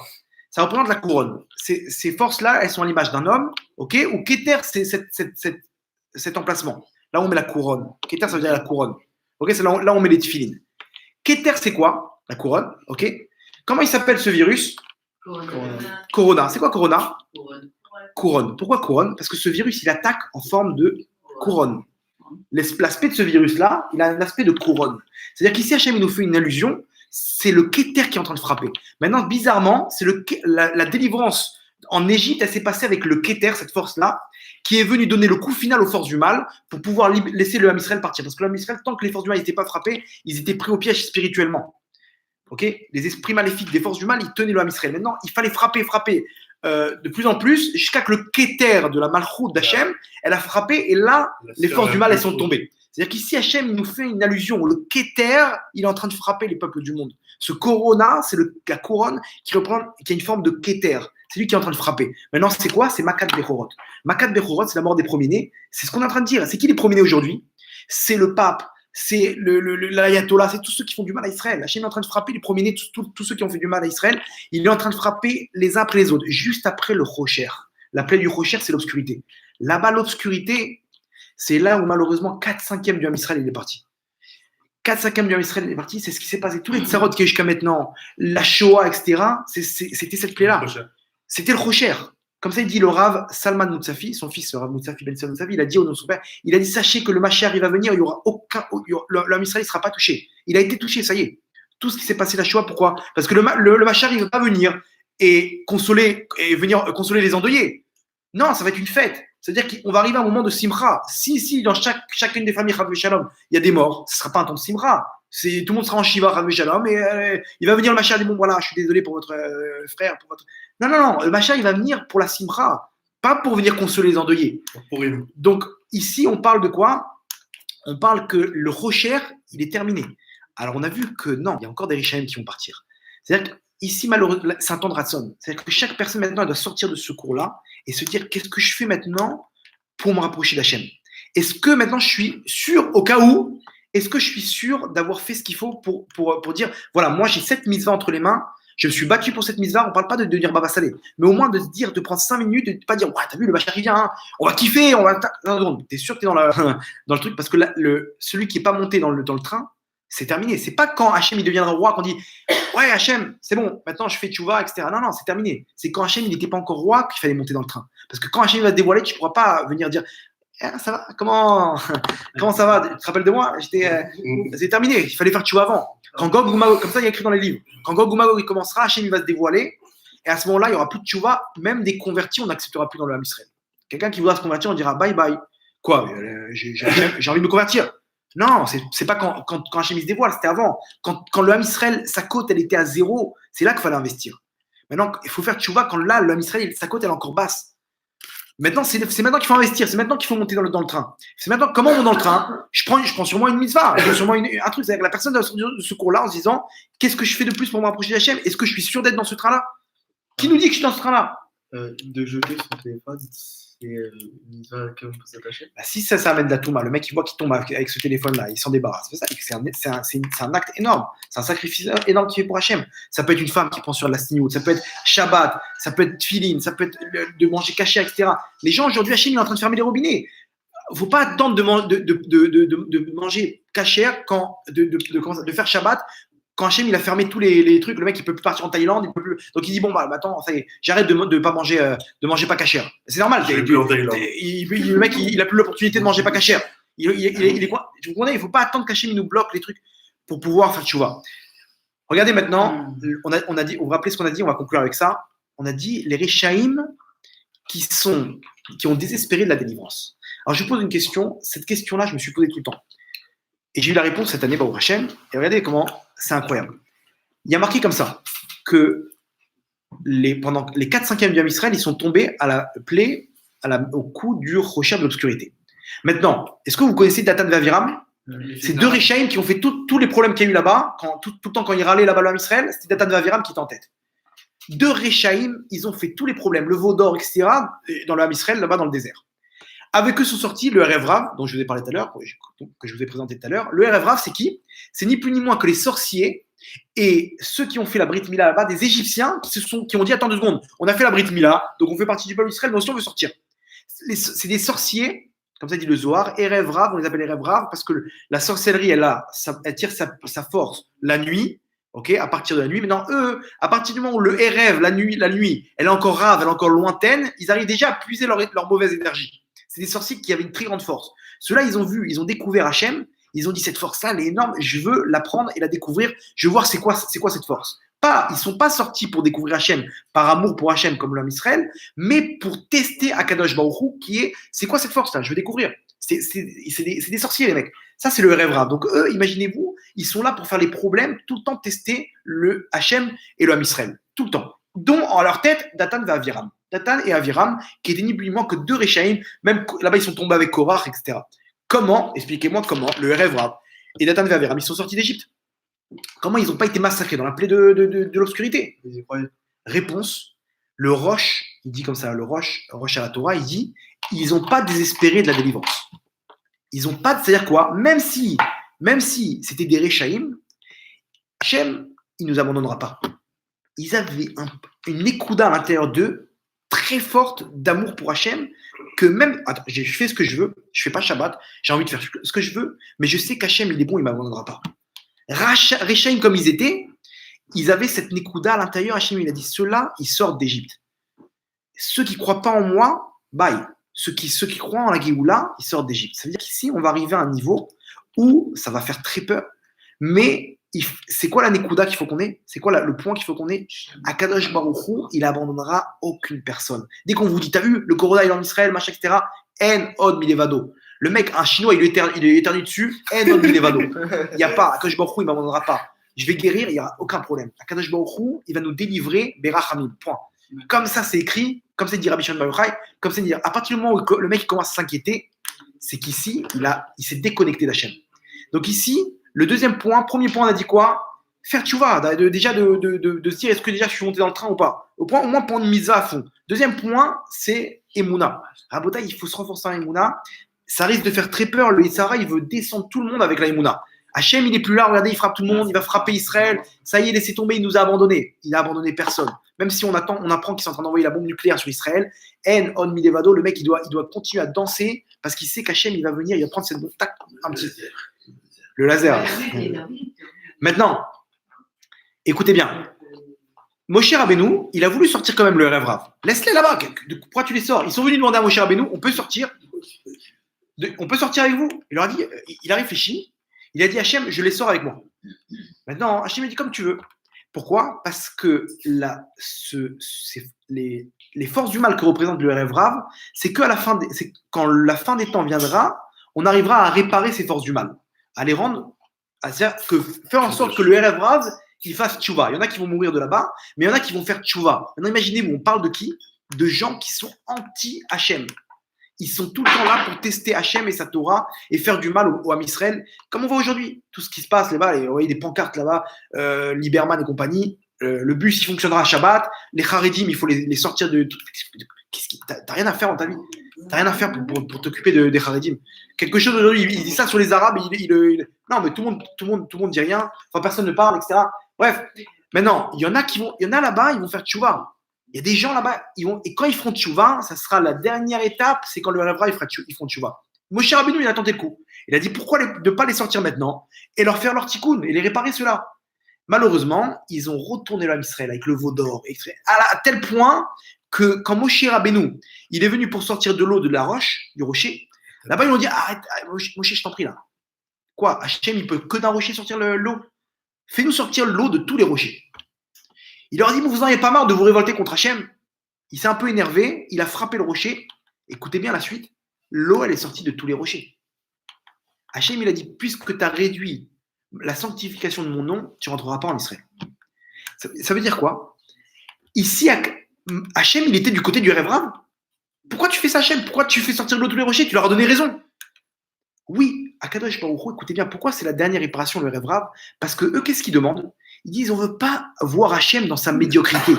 Ça représente la couronne. Ces forces-là, elles sont à l'image d'un homme, ok? Ou Keter, c'est cet emplacement. Là, on met la couronne. Keter, ça veut dire la couronne. Ok? C'est là où on met les tefilines. Keter, c'est quoi? La couronne, ok? Comment il s'appelle ce virus? Corona. C'est quoi Corona? Couronne. Pourquoi couronne? Parce que ce virus, il attaque en forme de couronne. L'aspect de ce virus-là, il a un aspect de couronne. C'est-à-dire qu'ici, Hachem, il nous fait une allusion, c'est le Keter qui est en train de frapper. Maintenant, bizarrement, c'est la délivrance en Égypte, elle s'est passée avec le Keter, cette force-là, qui est venue donner le coup final aux forces du mal pour pouvoir laisser le Ham Israël partir. Parce que le Ham Israël, tant que les forces du mal n'étaient pas frappées, ils étaient pris au piège spirituellement. Okay, les esprits maléfiques des forces du mal, ils tenaient le Ham Israël. Maintenant, il fallait frapper de plus en plus, jusqu'à que le Keter de la Malchut d'Hachem, elle a frappé, et là, les forces du mal, elles sont tombées. C'est-à-dire qu'ici, Hachem, il nous fait une allusion. Le Keter, il est en train de frapper les peuples du monde. Ce Corona, c'est la couronne qui a une forme de Keter. C'est lui qui est en train de frapper. Maintenant, c'est quoi? C'est Makat Bechorot. Makat Bechorot, c'est la mort des premiers-nés. C'est ce qu'on est en train de dire. C'est qui les premiers-nés aujourd'hui? C'est le pape, c'est l'ayatollah, c'est tous ceux qui font du mal à Israël. Hachem est en train de frapper les premiers-nés, tous ceux qui ont fait du mal à Israël. Il est en train de frapper les uns après les autres, juste après le Rocher. La plaie du Rocher, c'est l'obscurité. Là-bas, l'obscurité, c'est là où malheureusement 4/5 du Ham Israël il est parti. 4/5 du Ham Israël il est parti, c'est ce qui s'est passé. Tous les tsarot qu'il y a jusqu'à maintenant, la Shoah, etc., c'était cette plaie-là. C'était le Rocher. Comme ça, il dit le Rav Salman Moutsafi, son fils, le Rav Moutsafi Ben Salman Moutsafi, il a dit au nom de son père, il a dit sachez que le Mashiach il va venir, il y aura le Ham Israël ne sera pas touché. Il a été touché, ça y est. Tout ce qui s'est passé la Shoah, pourquoi? Parce que le Mashiach il ne va pas venir et venir consoler les endeuillés. Non, ça va être une fête. C'est-à-dire qu'on va arriver à un moment de Simcha. Si dans chacune des familles Chas Shalom, il y a des morts, ce ne sera pas un temps de Simcha. Tout le monde sera en Shiva, Chas Shalom, et il va venir le Mashiach, dit bon voilà, je suis désolé pour votre frère, pour votre... Non, le Mashiach il va venir pour la Simcha, pas pour venir consoler les endeuillés. Donc ici, on parle de quoi? On parle que le Rocher, il est terminé. Alors on a vu que non, il y a encore des Rishaim qui vont partir. C'est-à-dire que ici, malheureusement, c'est un temps de ratson. C'est-à-dire que chaque personne maintenant elle doit sortir de ce cours-là et se dire qu'est-ce que je fais maintenant pour me rapprocher d'Hachem? Est-ce que maintenant je suis sûr, au cas où, est-ce que je suis sûr d'avoir fait ce qu'il faut pour dire voilà, moi j'ai cette mitzvah entre les mains, je me suis battu pour cette mitzvah, on ne parle pas de devenir Baba Salé, mais au moins de se dire, de prendre 5 minutes, de ne pas dire ouais, t'as vu, le Mashiach il vient, hein, on va kiffer, on va. Non, t'es sûr que t'es dans le truc, parce que là, celui qui n'est pas monté dans le train, c'est terminé. C'est pas quand Hachem il deviendra roi qu'on dit ouais Hachem, c'est bon, maintenant je fais tchouva, etc. Non, c'est terminé. C'est quand Hachem il n'était pas encore roi qu'il fallait monter dans le train. Parce que quand Hachem va se dévoiler, tu ne pourras pas venir dire ça va, comment ça va? Tu te rappelles de moi? C'est terminé, il fallait faire tchouva avant. Quand Gog ou Magog, comme ça il y a écrit dans les livres, quand Gog ou Magog il commencera, Hachem il va se dévoiler, et à ce moment-là il n'y aura plus de tchouva, même des convertis on n'acceptera plus dans le Ham Israël. Quelqu'un qui voudra se convertir, on dira bye bye. Quoi? J'ai envie de me convertir. Non, c'est pas quand Hachem il se dévoile, c'était avant. Quand le Ham Israël, sa cote, elle était à 0, c'est là qu'il fallait investir. Maintenant, il faut faire tchouva quand là, le Ham Israël, sa cote, elle est encore basse. Maintenant, c'est maintenant qu'il faut investir, c'est maintenant qu'il faut monter dans le train. C'est maintenant, comment on monte dans le train? Je prends sur moi une mitzvah, je prends sur moi un truc. C'est-à-dire que la personne doit sortir de ce cours-là en se disant qu'est-ce que je fais de plus pour me rapprocher d'Hachem? Est-ce que je suis sûr d'être dans ce train-là? Qui nous dit que je suis dans ce train-là? De jeter son téléphone, c'est une mitzvah à laquelle on peut s'attacher. Bah, si ça amène de la touma, le mec il voit qu'il tombe avec ce téléphone-là, il s'en débarrasse. C'est un acte énorme, c'est un sacrifice énorme qu'il fait pour Hachem. Ça peut être une femme qui prend sur la sniout, ça peut être Shabbat, ça peut être tefillin, ça peut être de manger caché, etc. Les gens aujourd'hui, Hachem il est en train de fermer les robinets. Il ne faut pas attendre de manger caché de faire Shabbat. Quand Hachem il a fermé tous les trucs, le mec il peut plus partir en Thaïlande, il peut plus. Donc il dit bon bah attends, ça y est, j'arrête de pas manger pas cachère. C'est normal. Le mec il a plus l'opportunité de manger pas cachère. Il est quoi? Vous comprenez? Il faut pas attendre qu'Hachem il nous bloque les trucs pour pouvoir faire tchouva. Regardez maintenant, on a dit, on va rappeler ce qu'on a dit, on va conclure avec ça. On a dit les Rishaïm qui ont désespéré de la délivrance. Alors je pose une question. Cette question-là, je me suis posée tout le temps. Et j'ai eu la réponse cette année, Baruch Hashem. Et regardez comment c'est incroyable. Il y a marqué comme ça que pendant les 4/5e du Israël, ils sont tombés à la plaie, au coup du rocher de l'obscurité. Maintenant, est-ce que vous connaissez Datan et Aviram? C'est deux Réchaïm qui ont fait tous les problèmes qu'il y a eu là-bas, tout le temps quand ils râlaient là-bas à Israël, c'était Datan et Aviram qui étaient en tête. Deux Réchaïm, ils ont fait tous les problèmes, le veau d'or, etc., dans le Israël, là-bas dans le désert. Avec eux sont sortis le Erev Rav, dont je vous ai parlé tout à l'heure, que je vous ai présenté tout à l'heure. Le Erev Rav, c'est qui? C'est ni plus ni moins que les sorciers et ceux qui ont fait la Brit Mila là-bas, des Égyptiens qui ont dit attends 2 secondes, on a fait la Brit Mila, donc on fait partie du peuple d'Israël, mais aussi on veut sortir. C'est des sorciers, comme ça dit le Zohar, Erev Rav, on les appelle Erev Rav parce que la sorcellerie, elle tire sa force la nuit, ok, à partir de la nuit. Maintenant, eux, à partir du moment où le Erev, la nuit, elle est encore rave, elle est encore lointaine, ils arrivent déjà à puiser leur mauvaise énergie. C'est des sorciers qui avaient une très grande force. Ceux-là, ils ont découvert Hachem, ils ont dit cette force-là, elle est énorme, je veux la prendre et la découvrir, je veux voir c'est quoi cette force. Ils ne sont pas sortis pour découvrir Hachem par amour pour Hachem comme l'homme Israël, mais pour tester Akadosh Baruch Hu, c'est quoi cette force-là, je veux découvrir. C'est des sorciers, les mecs. Ça, c'est le rêve rare. Donc, eux, imaginez-vous, ils sont là pour faire les problèmes, tout le temps tester le Hachem et l'homme Israël. Tout le temps. Dont en leur tête, Datan et Aviram. Datan et Aviram, qui étaient ni plus ni moins que 2 Réchaïm, même là-bas, ils sont tombés avec Korach, etc. Comment, expliquez-moi comment, le rêve rare et Datan et Aviram, ils sont sortis d'Égypte. Comment ils n'ont pas été massacrés dans la plaie de l'obscurité? Réponse, le Roche, il dit comme ça, le Roche à la Torah, il dit, ils n'ont pas désespéré de la délivrance. Ils n'ont pas, c'est-à-dire quoi? Même si c'était des Réchaïm, Hachem, il ne nous abandonnera pas. Ils avaient une écouda à l'intérieur d'eux, très forte d'amour pour Hachem, que même, attends, je fais ce que je veux, je fais pas Shabbat, j'ai envie de faire ce que je veux, mais je sais qu'Hachem, il est bon, il ne m'abandonnera pas. Réchaïm, comme ils étaient, ils avaient cette Nekouda à l'intérieur. Hachem, il a dit, ceux-là, ils sortent d'Égypte. Ceux qui ne croient pas en moi, bye. Ceux qui croient en la Géoula, ils sortent d'Égypte. Ça veut dire qu'ici, on va arriver à un niveau où ça va faire très peur. Mais c'est quoi la Nekouda qu'il faut qu'on ait? C'est quoi le point qu'il faut qu'on ait? Akadosh Baruch Hu, il abandonnera aucune personne. Dès qu'on vous dit, t'as vu, le Corona est en Israël, machin, etc., En od milevado. Le mec, un Chinois, il est éternu dessus, En od milevado. Il n'y a pas, Akadosh Baruch Hu, il ne m'abandonnera pas. Je vais guérir, il n'y aura aucun problème. Akadosh Baruch Hu, il va nous délivrer, Berachamim, point. Comme ça, c'est écrit, comme c'est dit Rabbi Shimon Bar Yochai, comme c'est dit, à partir du moment où le mec commence à s'inquiéter, c'est qu'ici, il s'est déconnecté d'Hachem. Donc ici, le deuxième point, premier point, on a dit quoi? Faire tchouva, déjà de se dire est-ce que déjà je suis monté dans le train ou pas? Au moins prendre une mise à fond. Deuxième point, c'est Emouna. Rabotai, il faut se renforcer en Emouna. Ça risque de faire très peur. Le Yitzhara, il veut descendre tout le monde avec la Emouna. Hachem, il n'est plus là, regardez, il frappe tout le monde, il va frapper Israël. Ça y est, laissez tomber, il nous a abandonnés. Il n'a abandonné personne. Même si on apprend qu'ils sont en train d'envoyer la bombe nucléaire sur Israël, En on milevado, le mec, il doit continuer à danser parce qu'il sait qu'Hachem, il va venir, il va prendre cette bombe, tac, un petit. Le laser. Maintenant, écoutez bien. Moshe Rabbeinu, il a voulu sortir quand même le rêve Rav. Laisse-les là-bas. Pourquoi tu les sors? Ils sont venus demander à Moshe Rabbeinu, on peut sortir avec vous? Il leur a dit, il a réfléchi. Il a dit Hachem, je les sors avec moi. Maintenant, Hachem a dit comme tu veux. Pourquoi? Parce que les forces du mal que représente le rêve Rav, c'est quand la fin des temps viendra, on arrivera à réparer ces forces du mal. À les rendre, c'est-à-dire faire en sorte que le rêve Rav, il fasse tchouva. Il y en a qui vont mourir de là-bas, mais il y en a qui vont faire tchouva. Maintenant, imaginez-vous, on parle de qui? De gens qui sont anti-Hachem. Ils sont tout le temps là pour tester Hachem et sa Torah et faire du mal au Ham Israël. Comme on voit aujourd'hui, tout ce qui se passe là-bas, vous voyez des pancartes là-bas, Lieberman et compagnie, le bus il fonctionnera à Shabbat, les Haredim, il faut les sortir de. T'as rien à faire dans ta vie. T'as rien à faire pour t'occuper des Haredim. Quelque chose aujourd'hui, il dit ça sur les Arabes, non mais tout le monde dit rien, enfin personne ne parle, etc. Bref, maintenant, il y en a là-bas, ils vont faire tchouva. Il y a des gens là-bas, et quand ils feront tchouva, ça sera la dernière étape, c'est quand le Revra, ils feront tchouva. Moshe Rabbeinu, il a tenté le coup. Il a dit pourquoi ne pas les sortir maintenant et leur faire leur tikkun et les réparer ceux-là. Malheureusement, ils ont retourné l'homme Israël avec le veau d'or, à tel point que quand Moshe Rabbeinu, il est venu pour sortir de l'eau de la roche, du rocher, là-bas ils ont dit arrête, Moshe, je t'en prie là. Quoi, Hachem, il peut que d'un rocher sortir l'eau? Fais-nous sortir l'eau de tous les rochers. Il leur a dit, vous n'en avez pas marre de vous révolter contre Hachem? Il s'est un peu énervé, il a frappé le rocher. Écoutez bien la suite. L'eau, elle est sortie de tous les rochers. Hachem, il a dit, puisque tu as réduit la sanctification de mon nom, tu ne rentreras pas en Israël. Ça veut dire quoi? Ici, Hachem, il était du côté du rêve Rav. Pourquoi tu fais ça, Hachem? Pourquoi tu fais sortir de l'eau tous les rochers? Tu leur as donné raison. Oui, Akadosh Baruch Hu, écoutez bien, pourquoi c'est la dernière réparation, le rêve Rav? Parce que eux, qu'est-ce qu'ils demandent? Ils disent, on ne veut pas voir Hachem dans sa médiocrité.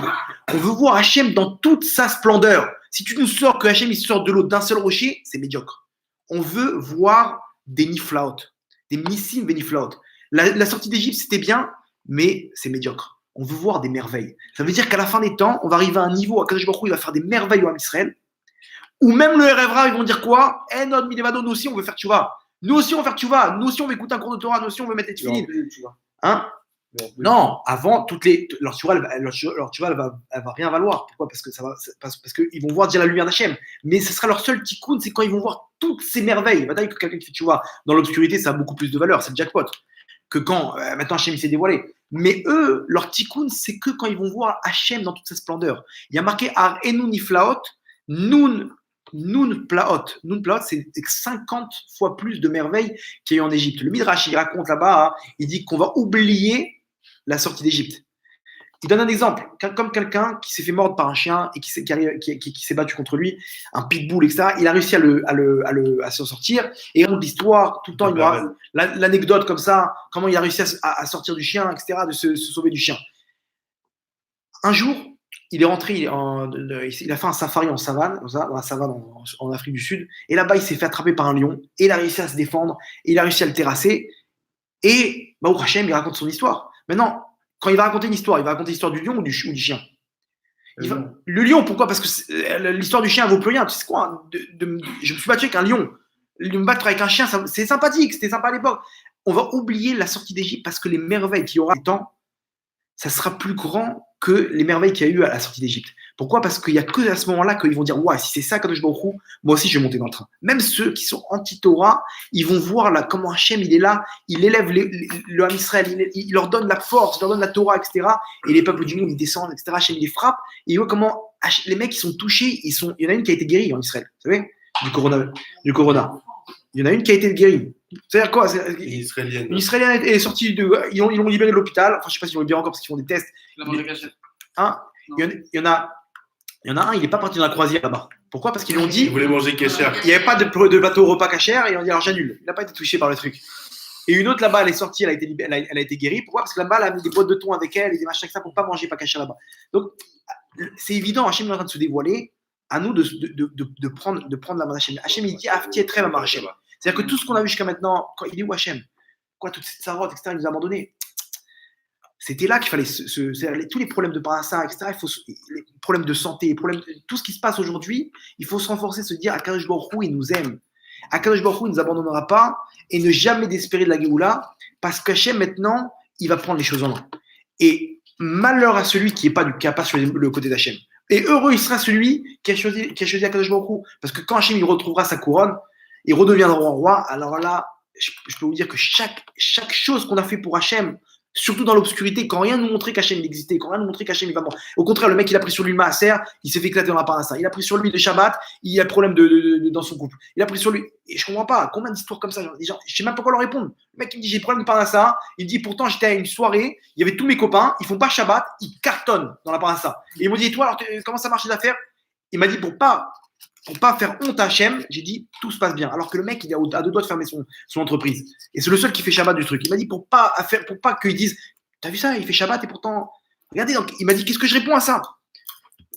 On veut voir Hachem dans toute sa splendeur. Si tu nous sors que Hachem il sort de l'eau d'un seul rocher, c'est médiocre. On veut voir des niflaot, des missim beniflaot. La sortie d'Égypte, c'était bien, mais c'est médiocre. On veut voir des merveilles. Ça veut dire qu'à la fin des temps, on va arriver à un niveau, Akadosh Baruch Hu, il va faire des merveilles au Ham Israël, ou même le rêvera, ils vont dire quoi? Eh, notre Midevado, nous aussi, on veut faire tchouva. Nous aussi, on veut faire tchouva. Nous aussi, on veut écouter un cours de Torah. Nous aussi, on veut mettre les tefillin. Hein? Non, avant, leur tchouva, elle va rien valoir. Pourquoi? Parce qu'ils vont voir dire la lumière d'Hachem. Mais ce sera leur seul tikkun, c'est quand ils vont voir toutes ces merveilles. Maintenant, que quelqu'un qui fait tchouva dans l'obscurité, ça a beaucoup plus de valeur. C'est le jackpot. Que quand, maintenant, Hachem il s'est dévoilé. Mais eux, leur tikkun, c'est que quand ils vont voir Hachem dans toute sa splendeur. Il y a marqué Ar Enu Niflaot, Nun Plaot. Nun Plaot, c'est 50 fois plus de merveilles qu'il y a eu en Égypte. Le Midrash, il raconte là-bas, il dit qu'on va oublier la sortie d'Égypte. Il donne un exemple, comme quelqu'un qui s'est fait mordre par un chien et qui s'est battu contre lui, un pitbull, etc. Il a réussi à s'en sortir. Et on raconte l'histoire, tout le temps, il y aura l'anecdote comme ça, comment il a réussi à sortir du chien, etc., de se sauver du chien. Un jour, il est rentré, il a fait un safari en savane, dans la savane en Afrique du Sud, et là-bas, il s'est fait attraper par un lion, et il a réussi à se défendre, et il a réussi à le terrasser, et Baruch Hashem, il raconte son histoire. Maintenant, quand il va raconter une histoire, il va raconter l'histoire du lion ou du chien? Le lion, pourquoi? Parce que l'histoire du chien ne vaut plus rien. Tu sais quoi? Je me suis battu avec un lion. Me battre avec un chien, c'est sympathique, c'était sympa à l'époque. On va oublier la sortie d'Égypte parce que les merveilles qu'il y aura temps, ça sera plus grand que les merveilles qu'il y a eu à la sortie d'Égypte. Pourquoi? Parce qu'il n'y a que à ce moment-là qu'ils vont dire ouais, si c'est ça, Kadosh Baruch Hu, moi aussi je vais monter dans le train. Même ceux qui sont anti-Torah, ils vont voir là, comment Hachem il est là, il élève le Ham Israël, il leur donne la force, il leur donne la Torah, etc. Et les peuples du monde ils descendent, etc. Hachem il les frappe. Et ils voient comment les mecs ils sont touchés, il y en a une qui a été guérie en Israël, vous savez, du corona. Il y en a une qui a été guérie. C'est-à-dire quoi? Une Israélienne est sortie ils l'ont libérée de l'hôpital. Enfin, je ne sais pas s'ils l'ont libérée encore parce qu'ils font des tests. Hein? Il y en a un, il n'est pas parti dans la croisière là-bas. Pourquoi? Parce qu'ils lui ont dit. Il voulait manger cachère. Il n'y avait pas de bateau repas cachère et ils ont dit alors j'annule. Il n'a pas été touché par le truc. Et une autre là-bas, elle est sortie, elle a été guérie. Pourquoi? Parce que là-bas, elle a mis des boîtes de thon avec elle et des machins comme ça pour ne pas manger pas cachère là-bas. Donc, c'est évident, Hachem est en train de se dévoiler. À nous de prendre la main d'Hachem. Hachem, il dit Afti et très ma Hachem. C'est-à-dire que tout ce qu'on a vu jusqu'à maintenant, il est où Hachem? Quoi, toute cette sarote, etc., il nous a abandonnés. C'était là qu'il fallait tous les problèmes de parassa, etc., les problèmes de santé, tout ce qui se passe aujourd'hui, il faut se renforcer, se dire Akadosh Baruch Hu, il nous aime. Akadosh Baruch Hu, il ne nous abandonnera pas et ne jamais désespérer de la Géoula parce qu'Hachem, maintenant, il va prendre les choses en main. Et malheur à celui qui n'est pas sur le côté d'Hachem. Et heureux, il sera celui qui a choisi Akadosh Baruch Hu. Parce que quand Hachem il retrouvera sa couronne, il redeviendra roi. Alors là, je peux vous dire que chaque chose qu'on a fait pour Hachem, surtout dans l'obscurité, quand rien nous montrait qu'Hachem existait, quand rien nous montrait qu'Hachem il va mort. Au contraire, le mec, il a pris sur lui le Maaser, il s'est fait éclater dans la parassa. Il a pris sur lui le Shabbat, il a le problème dans son couple. Il a pris sur lui. Et je comprends pas, combien d'histoires comme ça, je sais même pas quoi leur répondre. Le mec, il me dit, j'ai le problème de parassa. Il me dit, pourtant, j'étais à une soirée, il y avait tous mes copains, ils font pas Shabbat, ils cartonnent dans la parassa. Et ils m'ont dit, et toi, alors, comment ça marche les affaires? Il m'a dit, pour pas faire honte à Hachem, j'ai dit tout se passe bien. Alors que le mec, il est à 2 doigts de fermer son entreprise. Et c'est le seul qui fait Shabbat du truc. Il m'a dit pour pas qu'ils disent t'as vu ça, il fait Shabbat et pourtant. Regardez, donc, il m'a dit qu'est-ce que je réponds à ça?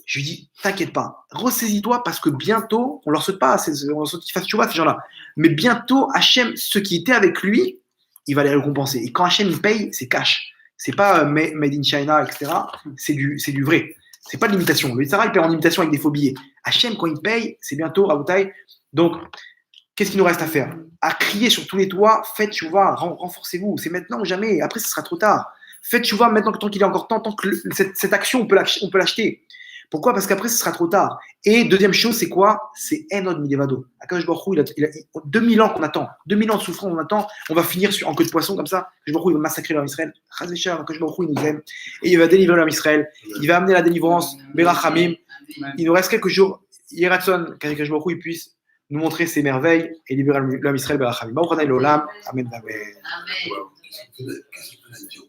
Je lui ai dit t'inquiète pas, ressaisis-toi parce que bientôt, on leur souhaite pas, on leur souhaite qu'ils fassent Shabbat ces gens-là. Mais bientôt, Hachem, ceux qui étaient avec lui, il va les récompenser. Et quand Hachem il paye, c'est cash. C'est pas made in China, etc. C'est du vrai. C'est pas de l'imitation. Le Yitzhara, il paye en imitation avec des faux billets. Hachem, quand il paye, c'est bientôt Raboutaï. Donc, qu'est-ce qu'il nous reste à faire? À crier sur tous les toits, faites tchouva, renforcez-vous. C'est maintenant ou jamais. Après, ce sera trop tard. Faites tchouva maintenant, tant qu'il est encore temps, tant que cette action, on peut l'acheter. Pourquoi? Parce qu'après, ce sera trop tard. Et deuxième chose, c'est quoi? C'est Enod Midevado. Akadosh Baruch Hu, il a 2000 ans qu'on attend. 2000 ans de souffrance, on attend. On va finir en queue de poisson comme ça. Akadosh Baruch Hu, il va massacrer l'homme Israël. Akadosh Baruch Hu, il nous aime. Et il va délivrer l'homme Israël. Il va amener la délivrance. Berachamim. Il nous reste quelques jours. Yeratson, qu'Akadosh Baruch Hu, il puisse nous montrer ses merveilles et libérer l'homme Israël. Baruch Adonai l'olam. Amen. Amen. Qu'est-ce que fait la Dieu